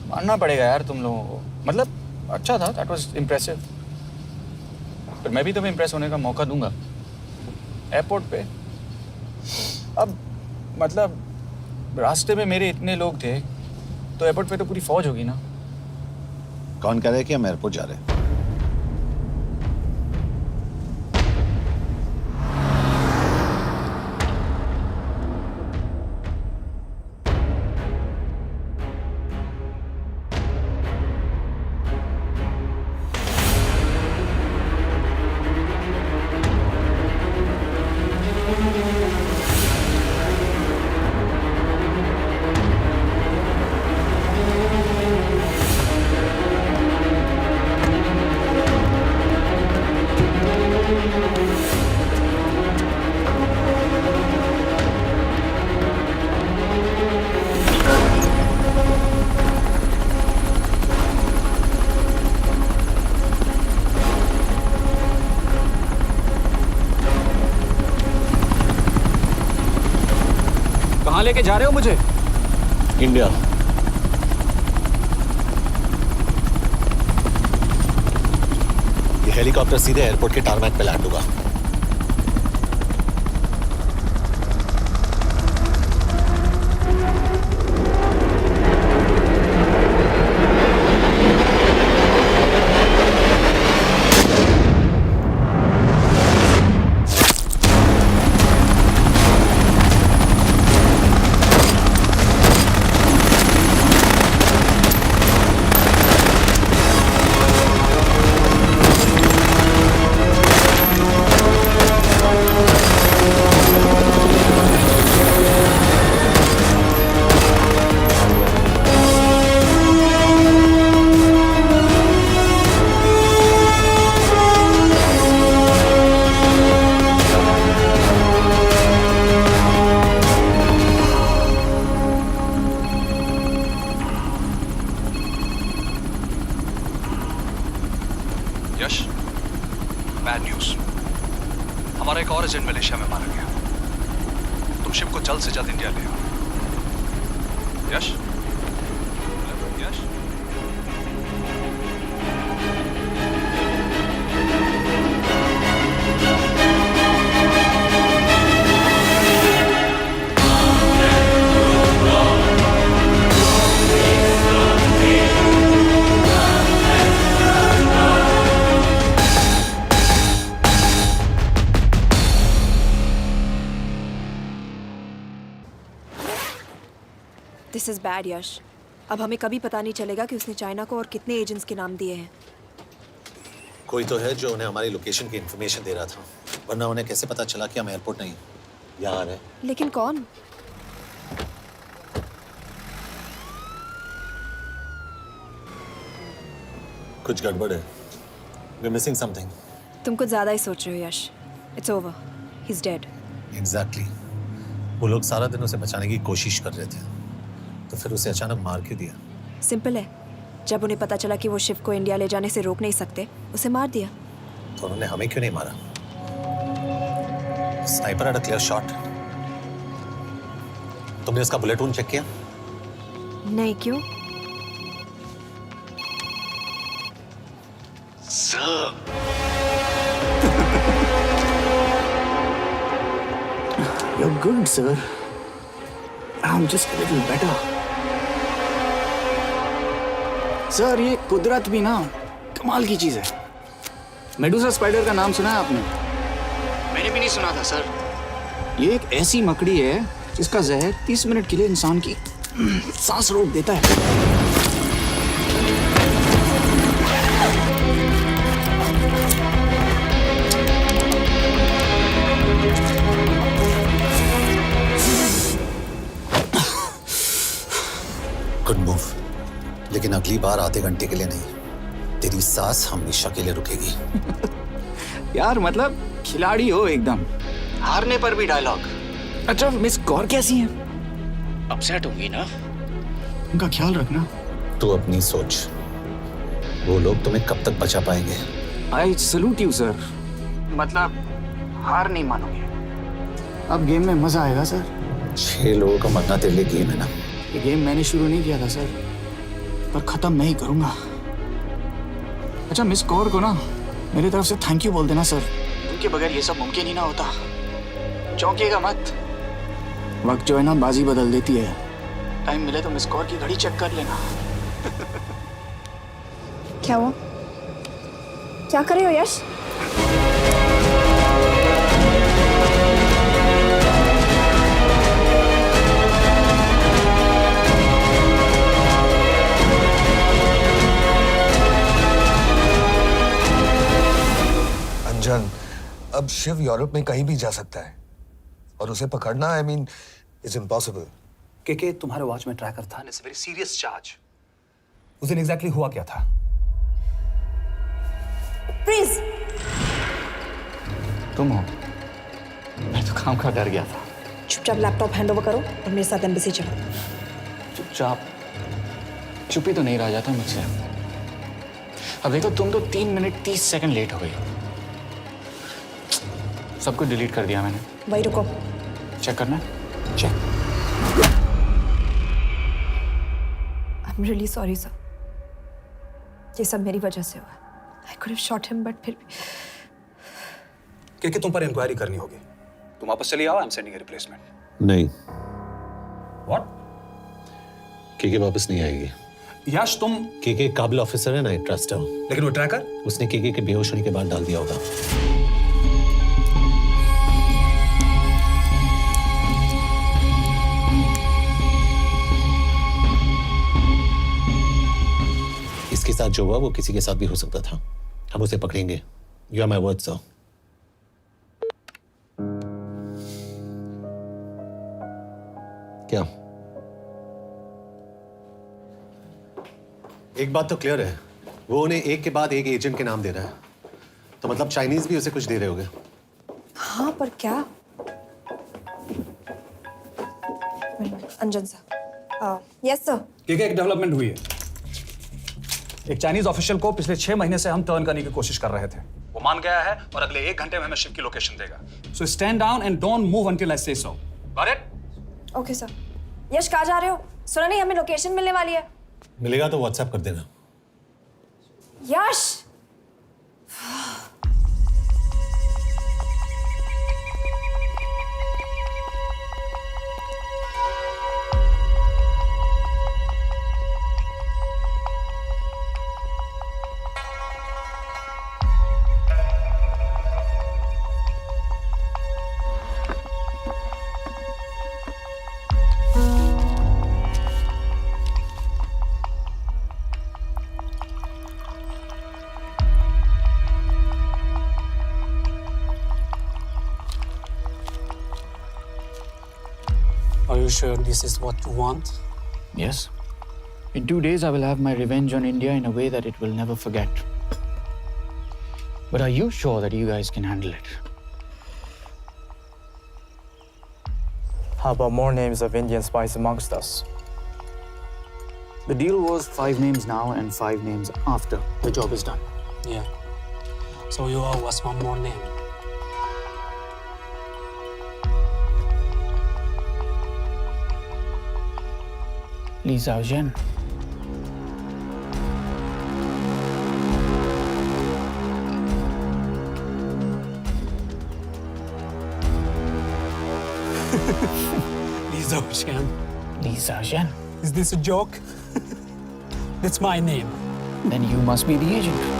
मानना पड़ेगा यार तुम लोगों को। मतलब अच्छा था, दैट वाज इम्प्रेसिव। पर मैं भी तुम्हें इम्प्रेस होने का मौका दूंगा एयरपोर्ट पे। अब मतलब रास्ते में मेरे इतने लोग थे तो एयरपोर्ट पे तो पूरी फौज होगी ना। कौन कह रहा है कि हम एयरपोर्ट जा रहे हैं? कहाँ लेके जा रहे हो मुझे? इंडिया। ये हेलीकॉप्टर सीधे एयरपोर्ट के टारमैक पे लैंड होगा। यश, बैड न्यूज, हमारा एक और एजेंट मलेशिया में मारा गया। तुम शिप को जल्द से जल्द इंडिया ले आओ। यश, यश, दिस इज बैड यश। अब हमें कभी पता नहीं चलेगा कि उसने चाइना को और कितने एजेंट्स के नाम दिए हैं। कोई तो है जो उन्हें हमारी लोकेशन की इंफॉर्मेशन दे रहा था, वरना उन्हें कैसे पता चला कि हम एयरपोर्ट नहीं यहाँ आ रहे हैं? लेकिन कौन? कुछ गड़बड़ है। We're missing something. तुम कुछ ज्यादा ही सोच रहे हो Yash. It's over, he is dead. Exactly. वो लोग सारा दिन उसे बचाने की कोशिश कर रहे थे, तो फिर उसे अचानक मार क्यों दिया? सिंपल है, जब उन्हें पता चला कि वो शिव को इंडिया ले जाने से रोक नहीं सकते, उसे मार दिया। तो उन्होंने हमें क्यों नहीं मारा? Sniper had a clear shot. तुमने उसका बुलेट वूंड चेक किया? नहीं, क्यों? You're good, sir. I'm just a little better. Sir, ये कुदरत भी ना कमाल की चीज है। मेडुसा स्पाइडर का नाम सुना है आपने? मैंने भी नहीं सुना था सर। ये एक ऐसी मकड़ी है जिसका जहर 30 मिनट के लिए इंसान की सांस रोक देता है। गुड मूव, लेकिन अगली बार आधे घंटे के लिए नहीं, तेरी सांस हमेशा के लिए रुकेगी। यार मतलब खिलाड़ी हो एकदम, हारने पर भी डायलॉग। अच्छा, मिस कौर कैसी हैं? अपसेट होंगी ना? उनका ख्याल रखना। तू अपनी सोच, वो लोग तुम्हें कब तक बचा पाएंगे? I salute you sir. मतलब हार नहीं मानोगे। अब गेम में मजा आएगा सर। 6 लोगों का मरना तेरे लिए गेम है ना? ये गेम मैंने शुरू नहीं किया था सर, पर खत्म मैं ही करूंगा। अच्छा, मिस कौर को ना मेरी तरफ से थैंक यू बोल देना सर। उनके बगैर ये सब मुमकिन ही ना होता। चौंकिएगा मत, वक्त जो है ना बाजी बदल देती है। टाइम मिले तो मिस कौर की घड़ी चेक कर लेना। क्या हुआ? क्या कर रहे हो यश? अंजन, अब शिव यूरोप में कहीं भी जा सकता है और उसे पकड़ना, आई मीन, इज इम्पॉसिबल। के तुम्हारे वॉच में ट्रैकर था, इट्स वेरी सीरियस चार्ज। उस दिन एग्जैक्टली हुआ क्या था? प्लीज। तुम हो? मैं तो काम का डर गया था। चुपचाप लैपटॉप हैंड ओवर करो और मेरे साथ एम्बेसी चलो। चुपचाप? चुप ही तो नहीं रहा जाता मुझसे। अब देखो, तुम तो 3 मिनट 30 सेकंड लेट हो गई। सब कुछ डिलीट कर दिया मैंने। वही रुको, चेक करना? Check. I am really sorry sir, ये सब मेरी वजह से हुआ। I could have shot him, but फिर तुम पर इंक्वायरी करनी होगी। तुम वापस चली आओ, I am sending a replacement. नहीं। व्हाट? के वापस नहीं आएगी। यश, तुम के काबिल ऑफिसर है ना, ट्रस्ट है। लेकिन वो ट्रैकर? उसने के बेहोश होने के बाद डाल दिया होगा। इसके साथ जो हुआ वो किसी के साथ भी हो सकता था। हम उसे पकड़ेंगे। You are my word sir. क्या? एक बात तो क्लियर है, वो उन्हें एक के बाद एक एजेंट के नाम दे रहा है, तो मतलब चाइनीज भी उसे कुछ दे रहे होंगे। हाँ, पर क्या? अंजन सर। Yes sir. एक डेवलपमेंट हुई है। एक चाइनीज ऑफिशियल को पिछले 6 महीने से हम टर्न करने की कोशिश कर रहे थे। वो मान गया है और अगले 1 घंटे में हमें शिव की लोकेशन देगा. So stand down and don't move until I say so. Got it? Okay sir. Yash कहाँ जा रहे हो? सुना नहीं हमें लोकेशन मिलने वाली है। मिलेगा तो व्हाट्सएप कर देना. यश Are you sure this is what you want? Yes. In 2 days, I will have my revenge on India in a way that it will never forget. But are you sure that you guys can handle it? How about more names of Indian spies amongst us? The deal was 5 names now and 5 names after the job is done. Yeah. So you owe us one more name. Li Xiaozhen. Li Xiaozhen. Li Xiaozhen. Is this a joke? That's my name. Then you must be the agent.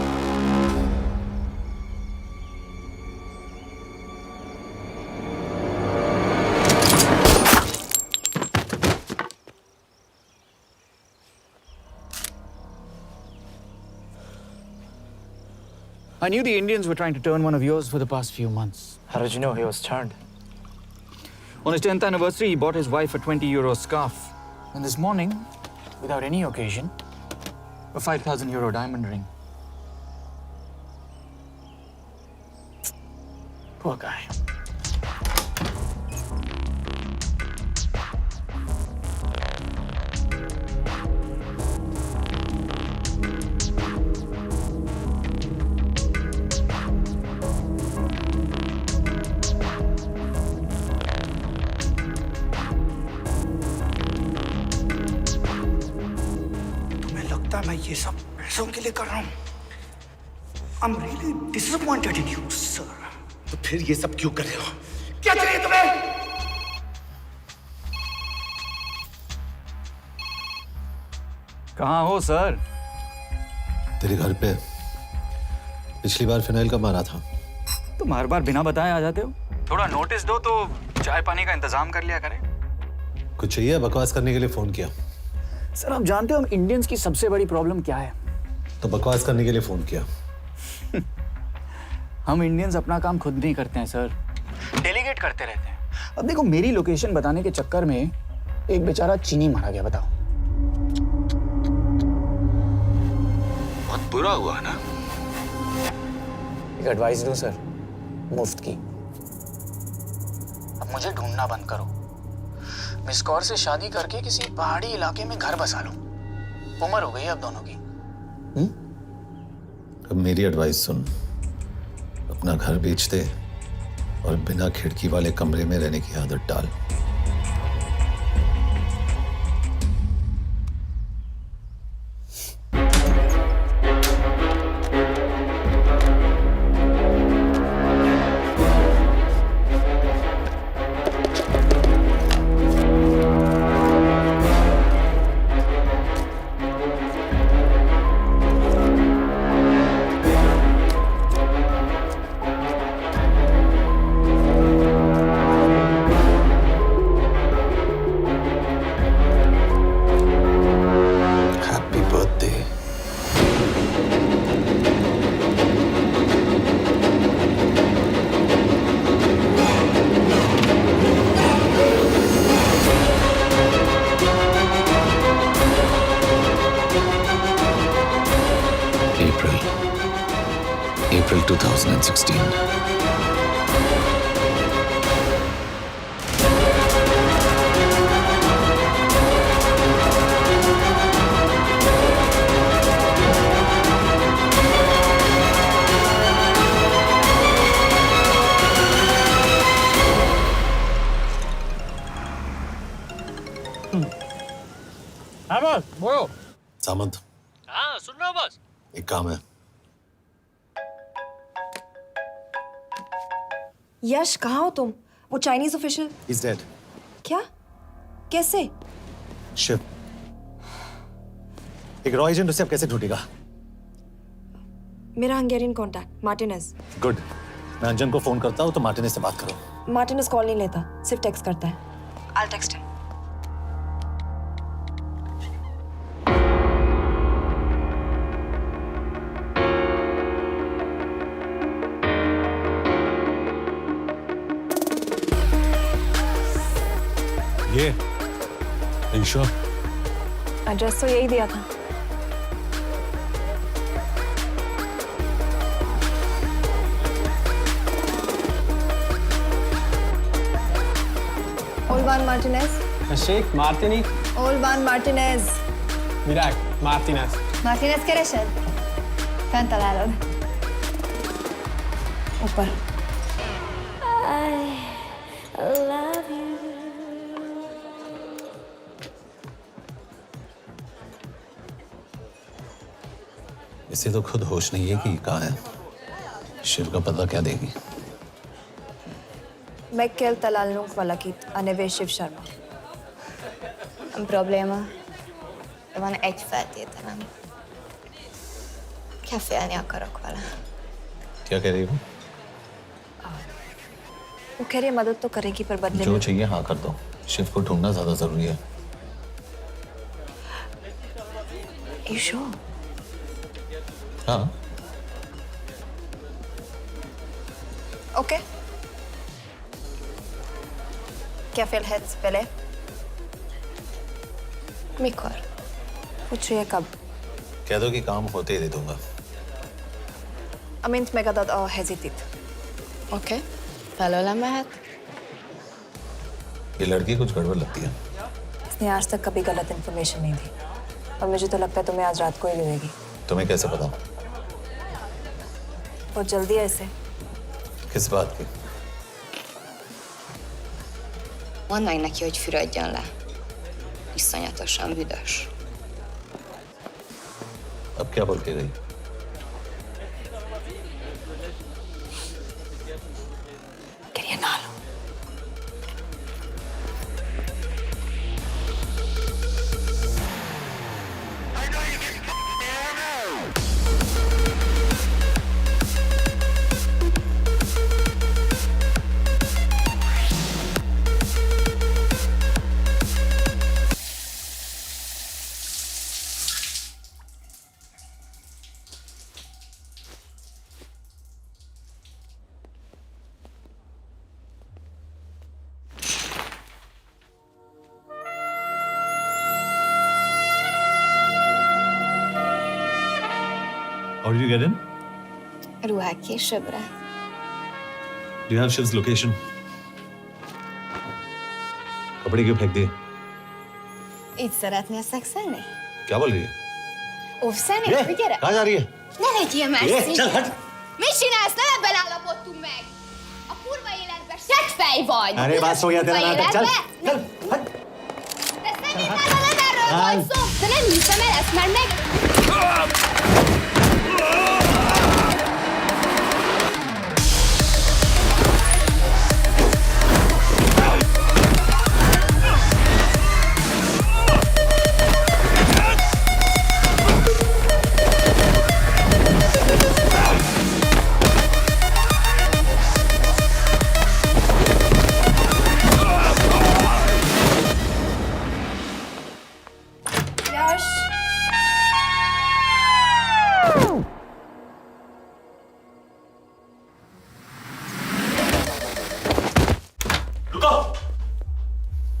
I knew the Indians were trying to turn one of yours for the past few months. How did you know he was turned? On his 10th anniversary, he bought his wife a 20 euro scarf. And this morning, without any occasion, a 5,000 euro diamond ring. Poor guy. मैं ये सब पैसों के लिए कर रहा हूँ। I'm really disappointed in you, sir. तो फिर ये सब क्यों कर रहे हो? क्या चाहिए तुम्हें? कहाँ हो सर? तेरे घर पे पिछली बार फिनाइल कब मारा था? तुम हर बार बिना बताए आ जाते हो। थोड़ा नोटिस दो तो चाय पानी का इंतजाम कर लिया करें। कुछ चाहिए? बकवास करने के लिए फोन किया। सर आप जानते हो हम इंडियंस की सबसे बड़ी प्रॉब्लम क्या है? तो बकवास करने के लिए फोन किया। हम इंडियंस अपना काम खुद नहीं करते हैं सर, डेलीगेट करते रहते हैं। अब देखो मेरी लोकेशन बताने के चक्कर में एक बेचारा चीनी मारा गया, बताओ। बहुत बुरा हुआ ना? एक एडवाइस दूं सर, मुफ्त की। अब मुझे ढूंढना बंद करो। मिस कौर से शादी करके किसी पहाड़ी इलाके में घर बसा लो। उम्र हो गई अब दोनों की। अब मेरी एडवाइस सुन, अपना घर बेच दे और बिना खिड़की वाले कमरे में रहने की आदत डाल। April 2016. सामंत, हाँ सुन रहा हूँ बॉस। एक काम है। यश कहाँ हो तुम? वो चाइनीज ऑफिशियल He's dead. क्या? कैसे? शिव, एक रॉ एजेंट उसे अब कैसे ढूंढेगा? मेरा हंगेरियन कांटेक्ट मार्टिनेज। गुड, मैं अंजन को फोन करता हूँ तो मार्टिनेज से बात करो। मार्टिनेज कॉल नहीं लेता, सिर्फ टेक्स्ट करता है। I'll text him. ये sure? एड्रेस तो यही दिया था। Olvan Martinez. Sheikh Martini. Olvan Martinez. Virág Martinez. Martinez keresed? Fent találod. ऊपर। I love you. इसे तो खुद होश नहीं है कि कहाँ है। शिव का पता क्या देगी? Mekkel találnunk valakit, a neve Shiv Sharma. Nem probléma. De van egy feltételem. Kefélni akarok vele. क्या कह रही हो? वो कह रही है मदद तो करेगी पर बदले जो में। चाहिए हाँ कर दो। शिव को ढूंढना ज्यादा जरूरी है। You sure? हाँ। Okay. क्या félhetsz vele? Mikor? पूछ रही है कब? कह दो कि काम होते ही दे दूंगा। Amint megadod a hezitit. Oké. Felőlem mehet? ये लड़की कुछ गड़बड़ लगती है। इसने आज तक कभी गलत इन्फॉर्मेशन नहीं दी और मुझे तो लगता है तुम्हें आज रात को ही मिलेगी। तुम्हें कैसे पता? बहुत जल्दी है इसे। किस बात की? Mondd meg neki, hogy fürödjön le. Iszonyatosan büdös. अब क्या बोल के गई? करिए ना लो। How did you get in? Ruhák későbbre. Do you have Shiv's location? कपड़े क्यों फेंक दिए? Így szeretnél szexelni? क्या बोल रही है? Óvszerni? ये, Gyere! कहाँ जा रही है? Ne legyél már ये, szíves! चल हट! Mit csinálsz? Nem ebben állapodtunk meg! A kurva életben seggfej vagy! अरे बात हो गया तेरा नाटक, चल! चल! De szerintem erről van szó! De nem hiszem el ezt, mert meg... यश। रुको।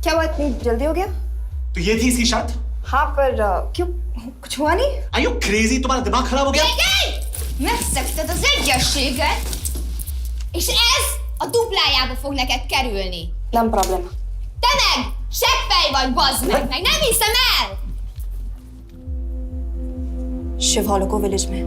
क्या हुआ इतनी जल्दी हो गया? तो ये थी इसकी शर्त? हाँ पर क्यों कुछ हुआ नहीं? Are you crazy? तुम्हारा दिमाग खराब हो गया? Megszegted az egyességet, és ez a duplájába fog neked kerülni. Nem probléma. Te meg seggfej vagy, bazd meg nem hiszem el! Shiv हॉलोको विलेज में।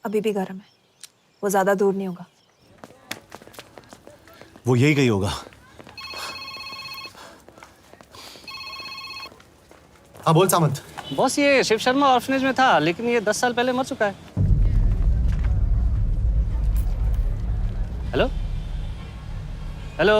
अभी भी गर्म है, वो ज्यादा दूर नहीं होगा। वो यही गई होगा। हाँ बोल सामंत। बॉस ये शिव शर्मा ऑर्फनेज में था, लेकिन ये 10 साल पहले मर चुका है। Hello hello.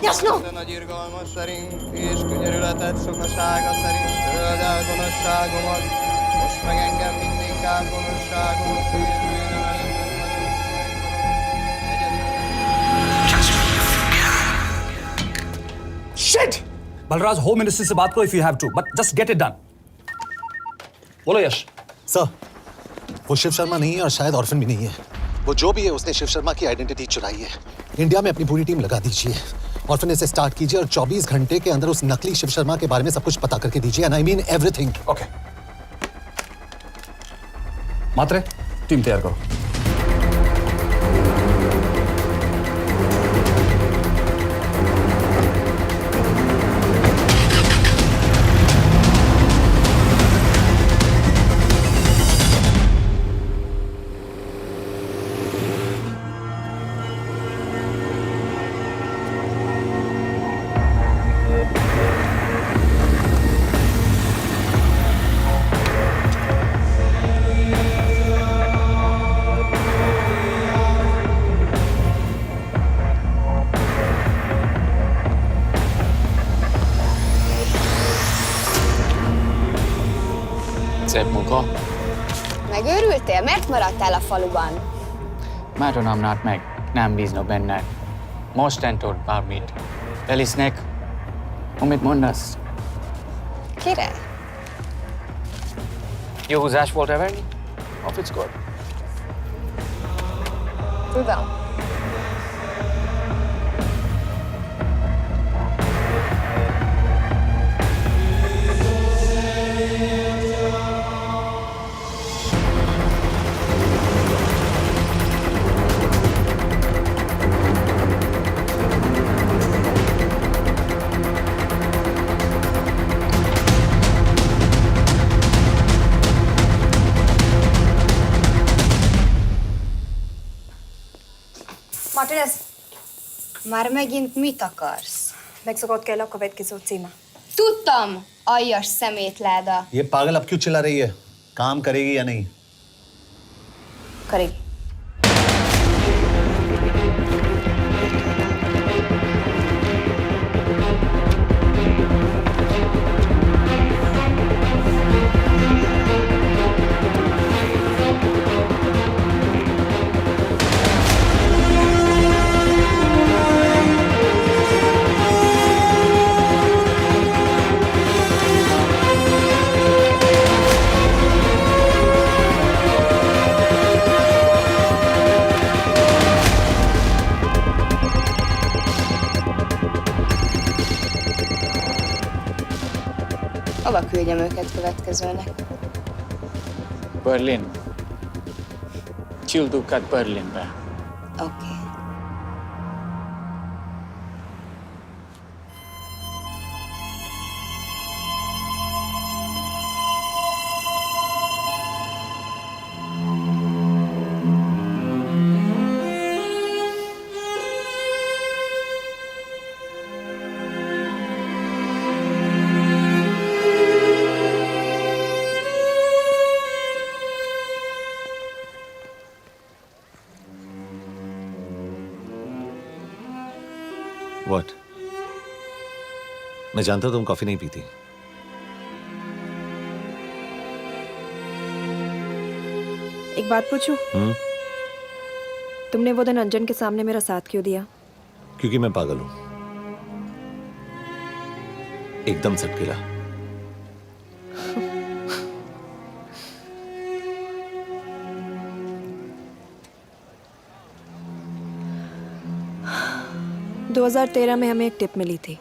Jasno! Nagy irgalmas szerint és könyörületet sokasága szerint töröld el gonoszságomat, most meg engem mindinkább gonoszságom Shit! Balraj home ministry से बात करो if you have to, but just get it done. बोलो यश। सर, वो शिव शर्मा नहीं है और शायद orphan भी नहीं है। वो जो भी है उसने शिव शर्मा की आइडेंटिटी चुराई है। इंडिया में अपनी पूरी टीम लगा दीजिए, ऑर्फनेज से स्टार्ट कीजिए और 24 घंटे के अंदर उस नकली शिव शर्मा के बारे में सब कुछ पता करके दीजिए। And I mean everything. Okay. Matre, team तैयार करो। Szép munka. Megőrültél? Miért maradtál a faluban? Mert nem nárt meg. Nem bíznak benned. Mostantól bármit. Elisnek, amit mondasz. Király. Jó húzás volt-e venni? A fickót? Tudom. Martinez, Már megint mit akarsz? megszokott kell a következő címe. Tudtam, aljas szemétláda. ये पागल अब क्यों चिल्ला रही है? काम करेगी या नहीं? करेगी। Hova küldjem őket következőnek? Berlin. Küldőket Berlinbe. Oké. What? मैं जानता हूं तुम कॉफी नहीं पीती। एक बात पूछूं? तुमने वो दिन अंजन के सामने मेरा साथ क्यों दिया? क्योंकि मैं पागल हूं, एकदम सटकेला। – 2013 में हमें एक टिप मिली थी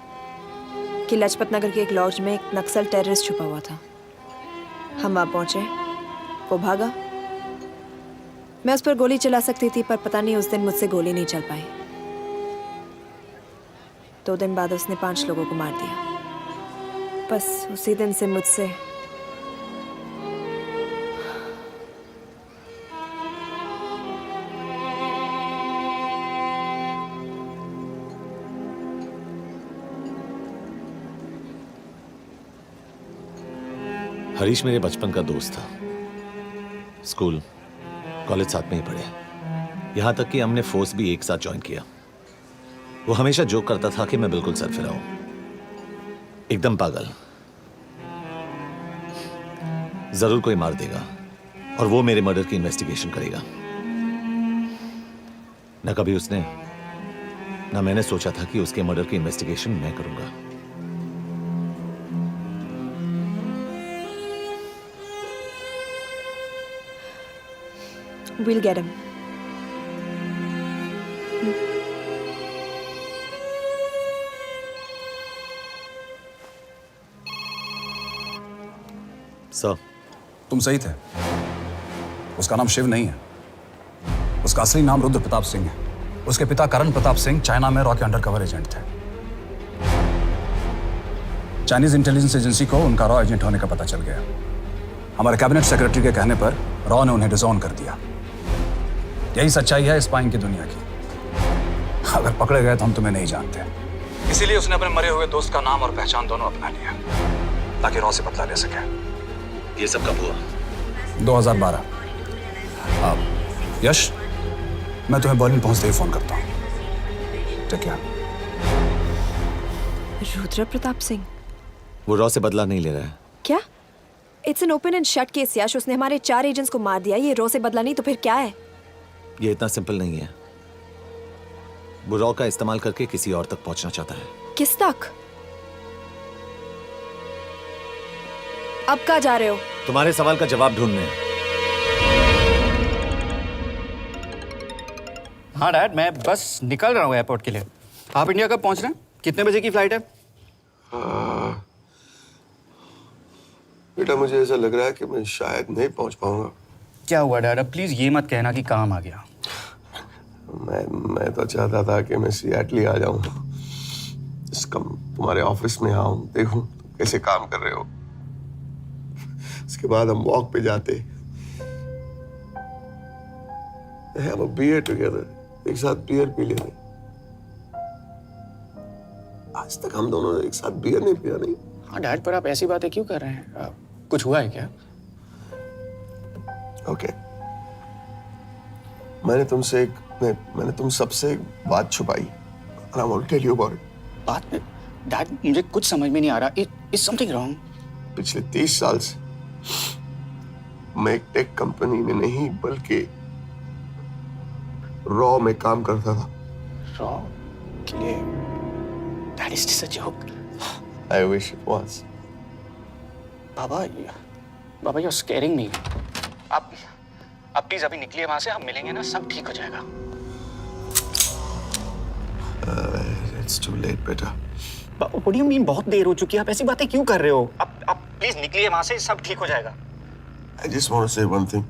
कि लाजपत नगर के एक लॉज में एक नक्सल टेररिस्ट छुपा हुआ था। हम वहां पहुंचे, वो भागा। मैं उस पर गोली चला सकती थी, पर पता नहीं उस दिन मुझसे गोली नहीं चल पाई। 2 दिन बाद उसने 5 लोगों को मार दिया। बस उसी दिन से मुझसे हरीश मेरे बचपन का दोस्त था। स्कूल कॉलेज साथ में ही पढ़े, यहां तक कि हमने फोर्स भी एक साथ ज्वाइन किया। वो हमेशा जोक करता था कि मैं बिल्कुल सरफिरा हूं, एकदम पागल। जरूर कोई मार देगा और वो मेरे मर्डर की इन्वेस्टिगेशन करेगा। न कभी उसने न मैंने सोचा था कि उसके मर्डर की इन्वेस्टिगेशन मैं करूंगा। We'll get him. सर, तुम सही थे। उसका नाम शिव नहीं है, उसका असली नाम रुद्र प्रताप सिंह है। उसके पिता करण प्रताप सिंह चाइना में रॉ के अंडरकवर एजेंट थे। चाइनीज इंटेलिजेंस एजेंसी को उनका रॉ एजेंट होने का पता चल गया। हमारे कैबिनेट सेक्रेटरी के कहने पर रॉ ने उन्हें डिसऑन कर दिया। यही सच्चाई है स्पाइंग की दुनिया की। अगर पकड़े गए तो हम तुम्हें नहीं जानते, इसीलिए उसने अपने मरे हुए दोस्त का नाम और पहचान दोनों अपना लिया ताकि रॉ से बदला ले सके। ये सब कब हुआ? 2012। यश, मैं तुम्हें बर्लिन पहुंचते ही फोन करता हूँ। ठीक है। रुद्र प्रताप सिंह वो रॉ से बदला नहीं ले रहा है। क्या? It's an open and shut case Yash. उसने हमारे 4 एजेंट्स को मार दिया। ये रॉ से बदला नहीं तो फिर क्या है? ये इतना सिंपल नहीं है। वो रॉ का इस्तेमाल करके किसी और तक पहुंचना चाहता है। किस तक? अब कहाँ जा रहे हो? तुम्हारे सवाल का जवाब ढूंढने। हाँ डैड, मैं बस निकल रहा हूँ एयरपोर्ट के लिए। आप इंडिया कब पहुंच रहे हैं? कितने बजे की फ्लाइट है? बेटा, मुझे ऐसा लग रहा है कि मैं शायद नहीं पहुंच पाऊंगा। क्या हुआ डैड? अब प्लीज ये मत कहना कि काम आ गया। मैं तो चाहता था कि मैं सिएटल ही आ जाऊं, तुम्हारे ऑफिस में आऊं, देखूं तुम कैसे काम कर रहे हो। उसके बाद हम वॉक पे जाते, have a beer together, एक साथ बियर पी लेते। आज तक हम दोनों ने एक साथ बियर नहीं पिया। नहीं? हाँ डैड, पर आप ऐसी बातें क्यों कर रहे हैं? कुछ हुआ है क्या? ओके, मैंने तुम सबसे एक बात छुपाई। And I want to tell you about it. बात में डैड मुझे कुछ समझ में नहीं आ रहा। Is something wrong? पिछले 30 साल से मैं एक टेक कंपनी में नहीं बल्कि रॉ में काम करता था। रॉ के लिए? That is just a joke. I wish it was. Baba you're scaring me. आप प्लीज अभी निकलिए वहां से, हम मिलेंगे ना, सब ठीक हो जाएगा। It's too late, बेटा। What do you mean बहुत देर हो चुकी है? आप ऐसी बातें क्यों कर रहे हो? आप प्लीज निकलिए वहां से, सब ठीक हो जाएगा। I just want to say one thing.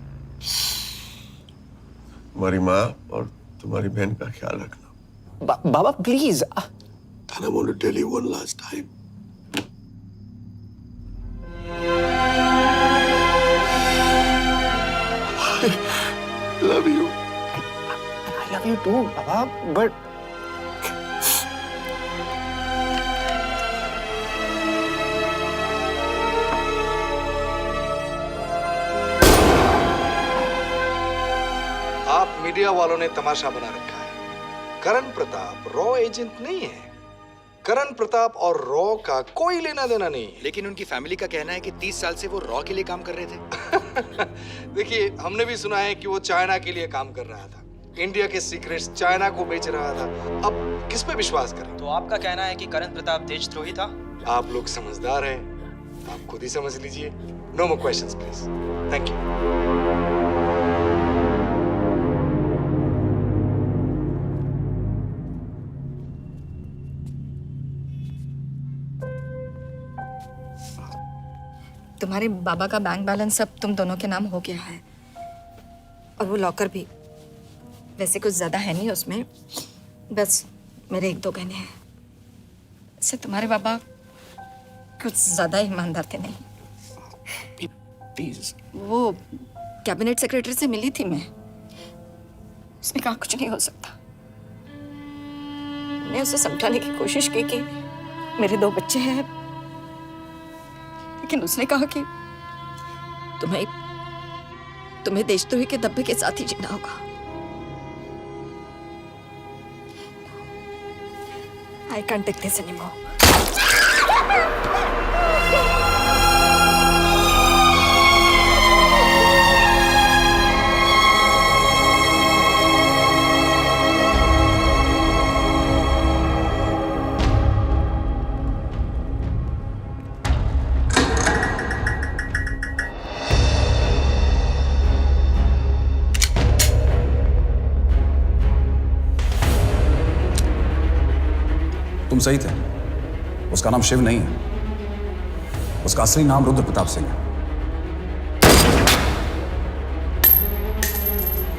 तुम्हारी माँ और तुम्हारी बहन का ख्याल रखना। बाबा please. And I want to tell you one last time. I love you. I love you too, Baba, but आप मीडिया वालों ने तमाशा बना रखा है। करण प्रताप रॉ एजेंट नहीं है। करण प्रताप और रॉ का कोई लेना देना नहीं है। लेकिन उनकी फैमिली का कहना है कि 30 साल से वो रॉ के लिए काम कर रहे थे। देखिए, हमने भी सुना है कि वो चाइना के लिए काम कर रहा था, इंडिया के सीक्रेट्स चाइना को बेच रहा था। अब किस पे विश्वास करें? तो आपका कहना है कि करण प्रताप देशद्रोही था? आप लोग समझदार हैं, आप खुद ही समझ लीजिए। No more questions please. Thank you. तुम्हारे बाबा का बैंक बैलेंस अब तुम दोनों के नाम हो गया है, और वो लॉकर भी। वैसे कुछ ज्यादा है नहीं उसमें, बस मेरे 1-2 गहने हैं। वैसे तुम्हारे बाबा कुछ ज्यादा ईमानदार थे नहीं। प्लीज। वो कैबिनेट सेक्रेटरी से मिली थी मैं, उसने कहा कुछ नहीं हो सकता। मैं उसे समझाने की कोशिश की कि मेरे 2 बच्चे हैं, लेकिन उसने कहा कि तुम्हें देशद्रोही के दब्बे के साथ ही जीना होगा। I can't take this anymore. तुम सही थे, उसका नाम शिव नहीं है, उसका असली नाम रुद्र प्रताप सिंह है।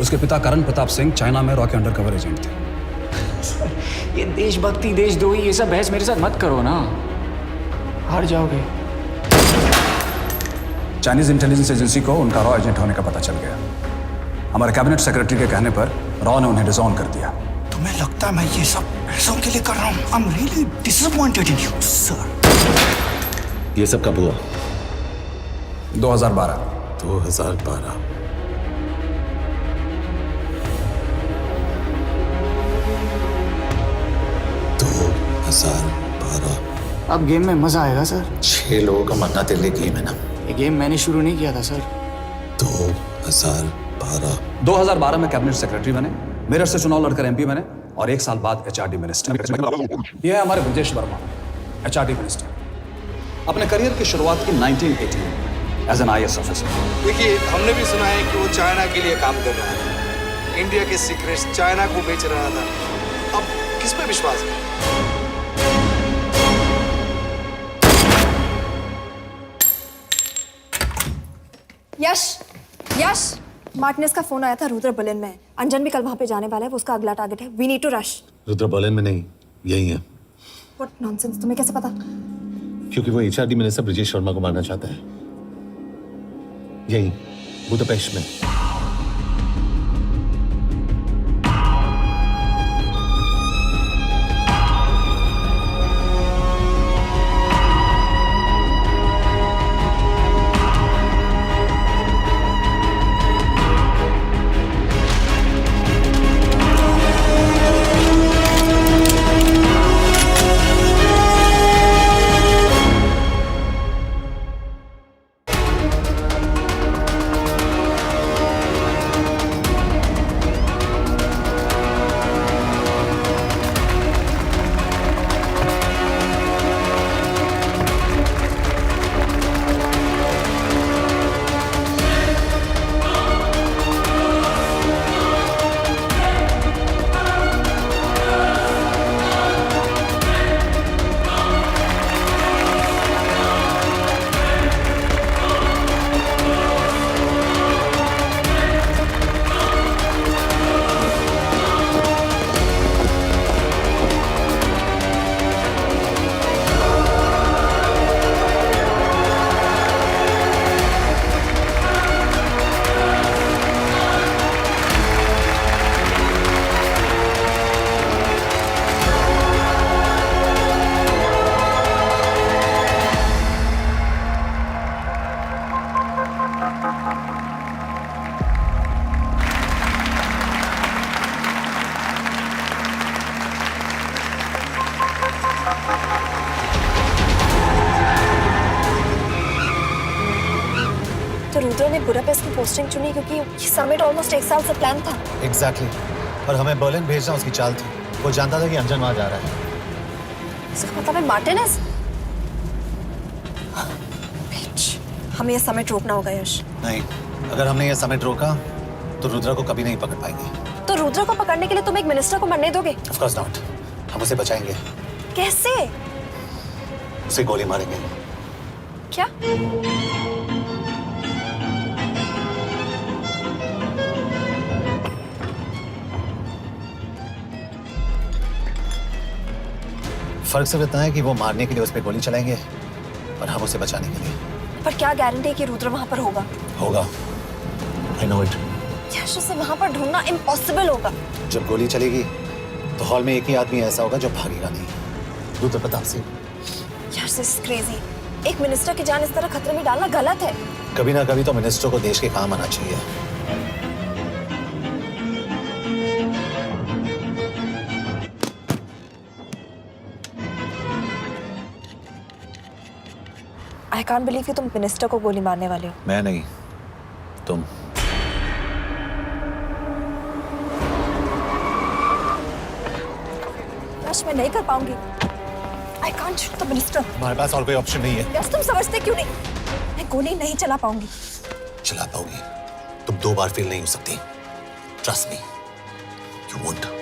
उसके पिता करण प्रताप सिंह चाइना में रॉ के अंडरकवर एजेंट थे। ये देशभक्ति देशद्रोही ये सब बहस मेरे साथ मत करो ना, हार जाओगे। चाइनीज इंटेलिजेंस एजेंसी को उनका रॉ एजेंट होने का पता चल गया। हमारे कैबिनेट सेक्रेटरी के कहने पर रॉ ने उन्हें डिसऑन कर दिया। तुम्हें लगता है मैं ये सब पैसों के लिए कर रहा हूँ? I'm really disappointed in you, sir. ये सब कब हुआ? 2012। 2012। अब गेम में मजा आएगा सर। 6 लोगों का मरना तेरे लिए गेम है ना? ये गेम मैंने शुरू नहीं किया था सर। 2012। 2012 में कैबिनेट सेक्रेटरी बने, मेरठ से चुनाव लड़कर एमपी बने और 1 साल बाद एचआरडी मिनिस्टर। यह है हमारे ब्रजेश वर्मा, एचआरडी मिनिस्टर। अपने करियर की शुरुआत की 1980 में एज एन आईएएस ऑफिसर। देखिए, हमने भी सुना है कि वो चाइना के लिए काम कर रहा था, इंडिया के सीक्रेट्स चाइना को बेच रहा था। अब किस पे विश्वास करें? यश, मार्टिनेस का फोन आया था रुद्र बर्लिन में। अंजन भी कल वहां पे जाने वाला है, वो उसका अगला टारगेट है। We need to rush. Rudra Berlin में नहीं, यही है। व्हाट नॉनसेंस, तुम्हें कैसे पता? क्योंकि वो एचआरडी मिनिस्टर ब्रजेश शर्मा को मारना चाहता है, यही बुदापेस्ट में। हमने बुडापेस्ट की पोस्टिंग चुनी क्योंकि ये समिट ऑलमोस्ट 1 साल से प्लान था। एग्जैक्टली और हमें बर्लिन भेजना उसकी चाल थी। वो जानता था कि अंजन वहां जा रहा है। इसका मतलब है मार्टिनेज। हमें ये समिट रोकना होगा यश। नहीं, अगर हमने ये समिट रोका तो रुद्रा को कभी नहीं पकड़ पाएंगे। तो रुद्रा को पकड़ने के लिए तुम एक मिनिस्टर को मरने दोगे? Of course not. हम उसे बचाएंगे। कैसे? उसे गोली मारेंगे। क्या? फर्क सिर्फ इतना है कि वो मारने के लिए उस पर गोली चलाएंगे और हम उसे बचाने के लिए। पर क्या गारंटी है कि रुद्र वहां पर होगा? होगा। I know it. यश, उसे वहां पर ढूंढना इम्पॉसिबल होगा। जब गोली चलेगी तो हॉल में एक ही आदमी ऐसा होगा जो भागेगा नहीं। रुद्र प्रताप सिंह। यश, दिस इज क्रेजी। एक मिनिस्टर की जान इस तरह खतरे में डालना गलत है। कभी ना कभी तो मिनिस्टर को देश के काम आना चाहिए। आई कांट बिलीव कि तुम मिनिस्टर को गोली मारने वाले हो। मैं नहीं, तुम। यश, मैं नहीं कर पाऊंगी। I can't shoot the minister. हमारे पास और कोई ऑप्शन नहीं है। यश, तुम समझते क्यों नहीं? मैं गोली नहीं चला पाऊंगी। चला पाओगी। तुम 2 बार फेल नहीं हो सकती। Trust me, you won't.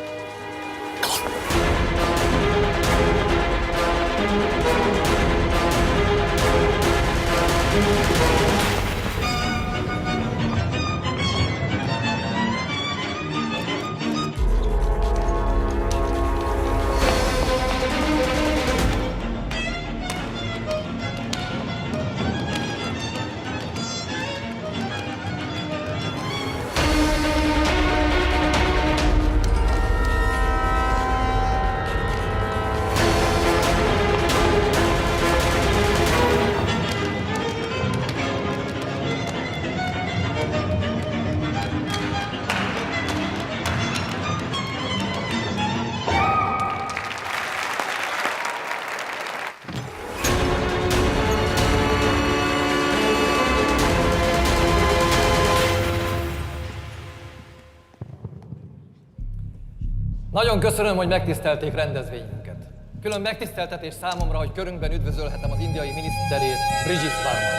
Nagyon köszönöm, hogy megtisztelték rendezvényünket. Külön megtiszteltetés számomra, hogy körünkben üdvözölhetem az indiai miniszterét, Brigitte Varman.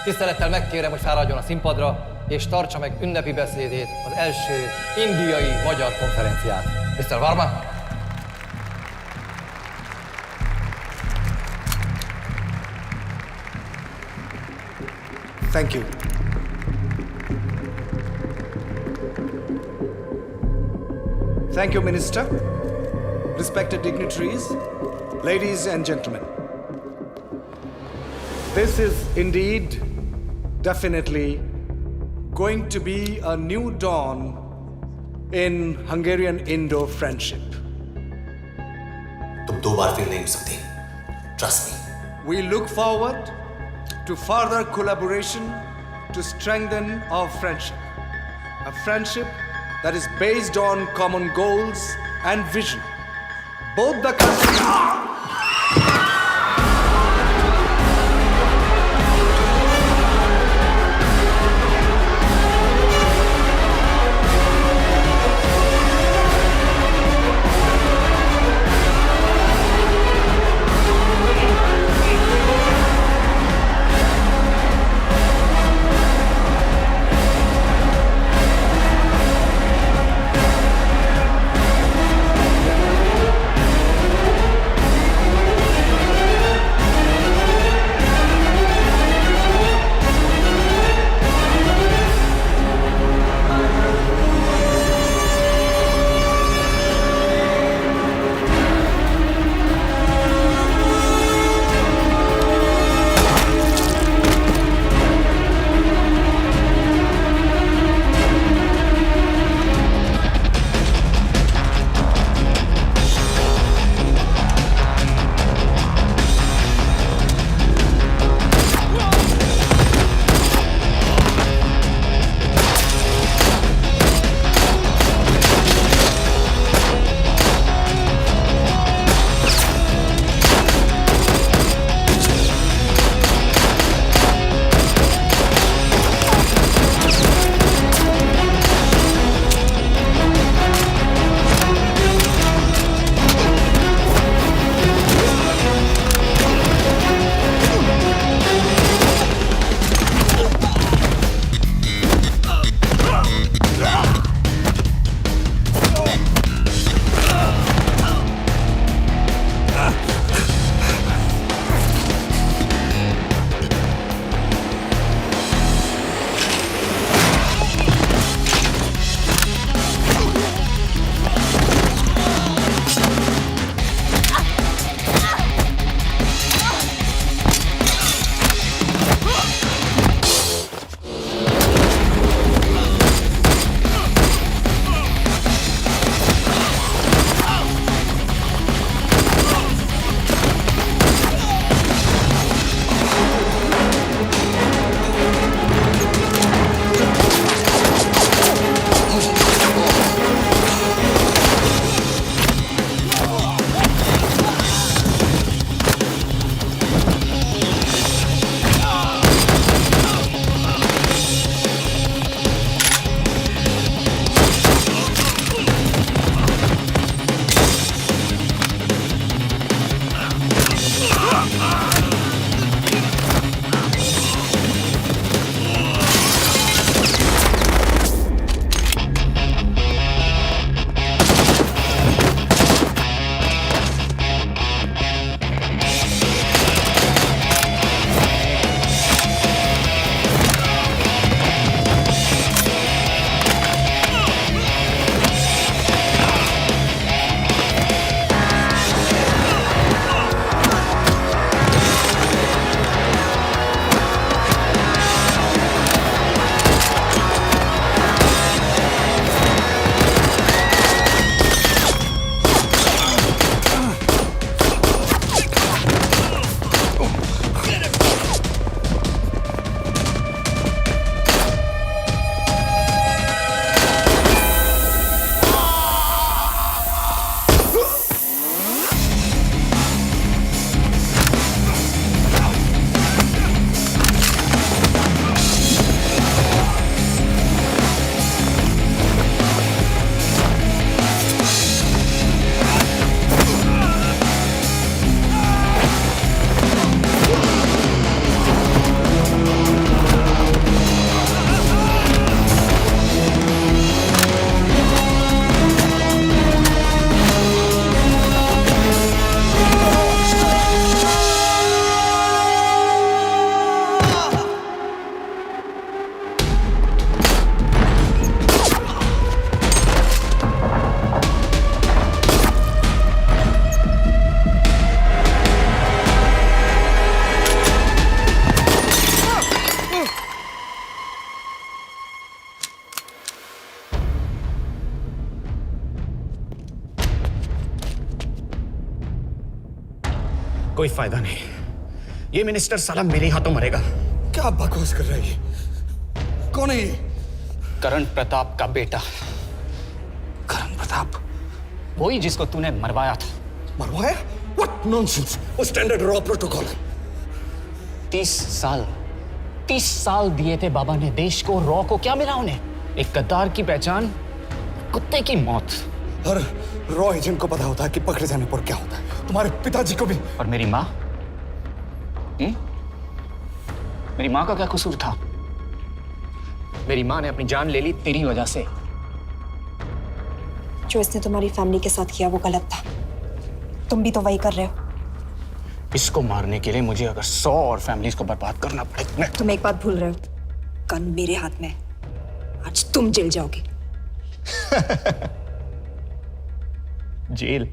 Tisztelettel megkérem, hogy fáradjon a színpadra, és tartsa meg ünnepi beszédét az első indiai-magyar konferenciát. Mr. Varman! Thank you. Thank you, Minister. Respected dignitaries, ladies and gentlemen. This is indeed, definitely, going to be a new dawn in Hungarian-Indo friendship. तुम 2 बार fail नहीं हो सकती। Trust me. We look forward to further collaboration to strengthen our friendship. A friendship that is based on common goals and vision. Both the countries... कोई फायदा नहीं, ये minister साला मेरे हाथों मरेगा। क्या बकवास कर रही है? कौन है ये? करण प्रताप का बेटा। करण प्रताप? वही जिसको तूने मरवाया था। मरवाया? What nonsense! वो स्टैंडर्ड रॉ प्रोटोकॉल है। 30 साल दिए थे बाबा ने देश को, रॉ को क्या मिला उन्हें? एक गद्दार की पहचान, कुत्ते की मौत। हर रॉ एजेंट को पता होता है कि पकड़े जाने पर क्या होता है। तुम्हारे पिताजी को भी। और मेरी माँ? मेरी माँ का क्या कसूर था? मेरी माँ ने अपनी जान ले ली तेरी वजह से। जो इसने तुम्हारी फैमिली के साथ किया वो गलत था। तुम भी तो वही कर रहे हो। इसको मारने के लिए मुझे अगर 100 और फैमिलीज को बर्बाद करना पड़े। तुम एक बात भूल रहे हो, गन मेरे हाथ में। आज तुम जेल जाओगे। जेल?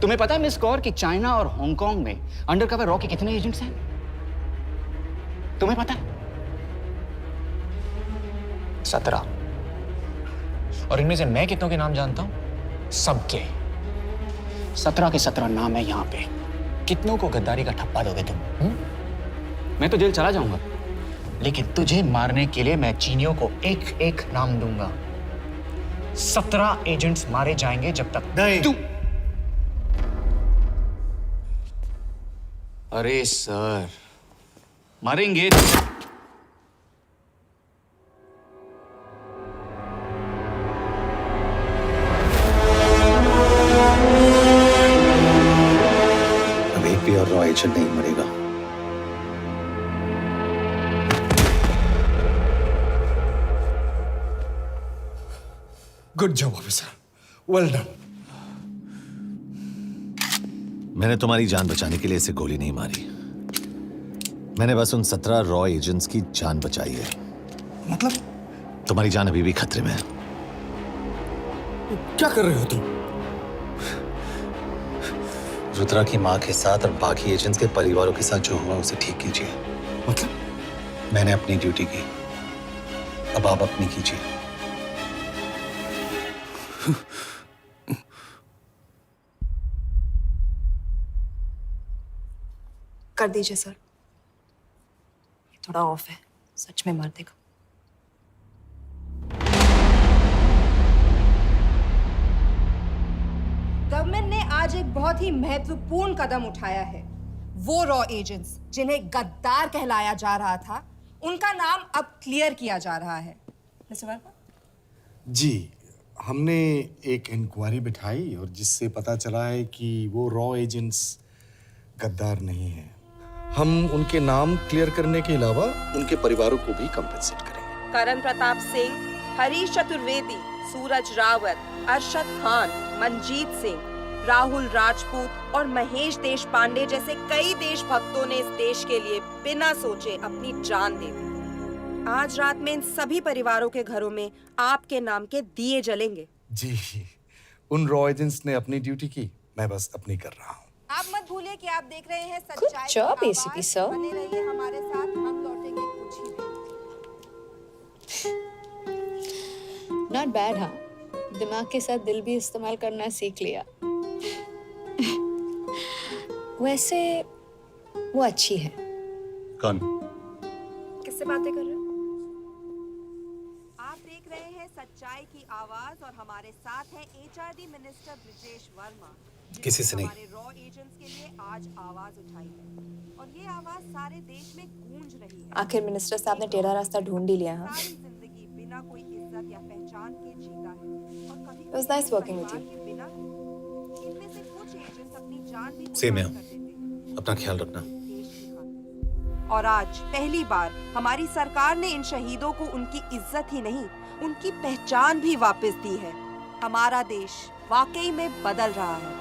तुम्हें पता है मिस कौर कि चाइना और हांगकांग में अंडरकवर रॉ के कितने एजेंट्स हैं? तुम्हें पता है? 17। और इनमें से मैं कितनों के नाम जानता हूं? सबके। 17 के 17 नाम है यहाँ पे। कितनों को गद्दारी का ठप्पा दोगे तुम? मैं तो जेल चला जाऊंगा, लेकिन तुझे मारने के लिए मैं चीनियों को एक एक नाम दूंगा। 17 एजेंट्स मारे जाएंगे जब तक नहीं। तू। अरे सर, मारेंगे। अब एक भी और रॉ एजेंट नहीं मरेगा। Good job officer, well done. मैंने तुम्हारी जान बचाने के लिए इसे गोली नहीं मारी। मैंने बस उन 17 रॉ एजेंट्स की जान बचाई है। मतलब? तुम्हारी जान अभी भी खतरे में है। क्या कर रहे हो तुम? रुद्रा की माँ के साथ और बाकी एजेंट्स के परिवारों के साथ जो हुआ उसे ठीक कीजिए। मतलब? मैंने अपनी ड्यूटी की, अब आप अपनी कीजिए। कर दीजिए सर, ये थोड़ा ऑफ है, सच में मार देगा। गवर्नमेंट ने आज एक बहुत ही महत्वपूर्ण कदम उठाया है। वो रॉ एजेंट्स जिन्हें गद्दार कहलाया जा रहा था, उनका नाम अब क्लियर किया जा रहा है। मिस्टर वर्मा? जी, हमने एक इंक्वायरी बिठाई और जिससे पता चला है कि वो रॉ एजेंट्स गद्दार नहीं हैं। हम उनके नाम क्लियर करने के अलावा उनके परिवारों को भी कंपेंसेट करेंगे। करण प्रताप सिंह, हरीश चतुर्वेदी, सूरज रावत, अरशद खान, मनजीत सिंह, राहुल राजपूत और महेश देशपांडे जैसे कई देशभक्तों ने इस देश के लिए बिना सोचे अपनी जान दे दी। आज रात में इन सभी परिवारों के घरों में आपके नाम के दिए जलेंगे। जी, उन रॉ एजेंट्स ने अपनी ड्यूटी की, मैं बस अपनी कर रहा हूँ। आप मत भूलिए कि आप देख रहे हैं सच्चाई की job, आवाज। ACP sir. बने रहिए हमारे साथ, हम लौटेंगे कुछ ही देर। Not bad. हाँ, दिमाग के साथ दिल भी इस्तेमाल करना सीख लिया। वैसे वो अच्छी है। कौन? किससे बातें कर रहे हो? आप देख रहे हैं सच्चाई की आवाज और हमारे साथ है एचआरडी मिनिस्टर ब्रिजेश वर्मा। किसी से नहीं। हमारे रॉ एजेंट्स के लिए आज आवाज उठाई है और ये आवाज सारे देश में गूंज रही है। आखिर मिनिस्टर साहब ने टेढ़ा रास्ता ढूंढ ही लिया। सारी जिंदगी बिना कोई इज्जत या पहचान के जीता है और कभी It was nice working with you. बिना इनमें से कुछ एजेंट्स अपनी जान भी सेम है। कुर्बान कर देते हैं। अपना ख्याल रखना। और आज पहली बार हमारी सरकार ने इन शहीदों को उनकी इज्जत ही नहीं, उनकी पहचान भी वापस दी है। हमारा देश वाकई में बदल रहा है।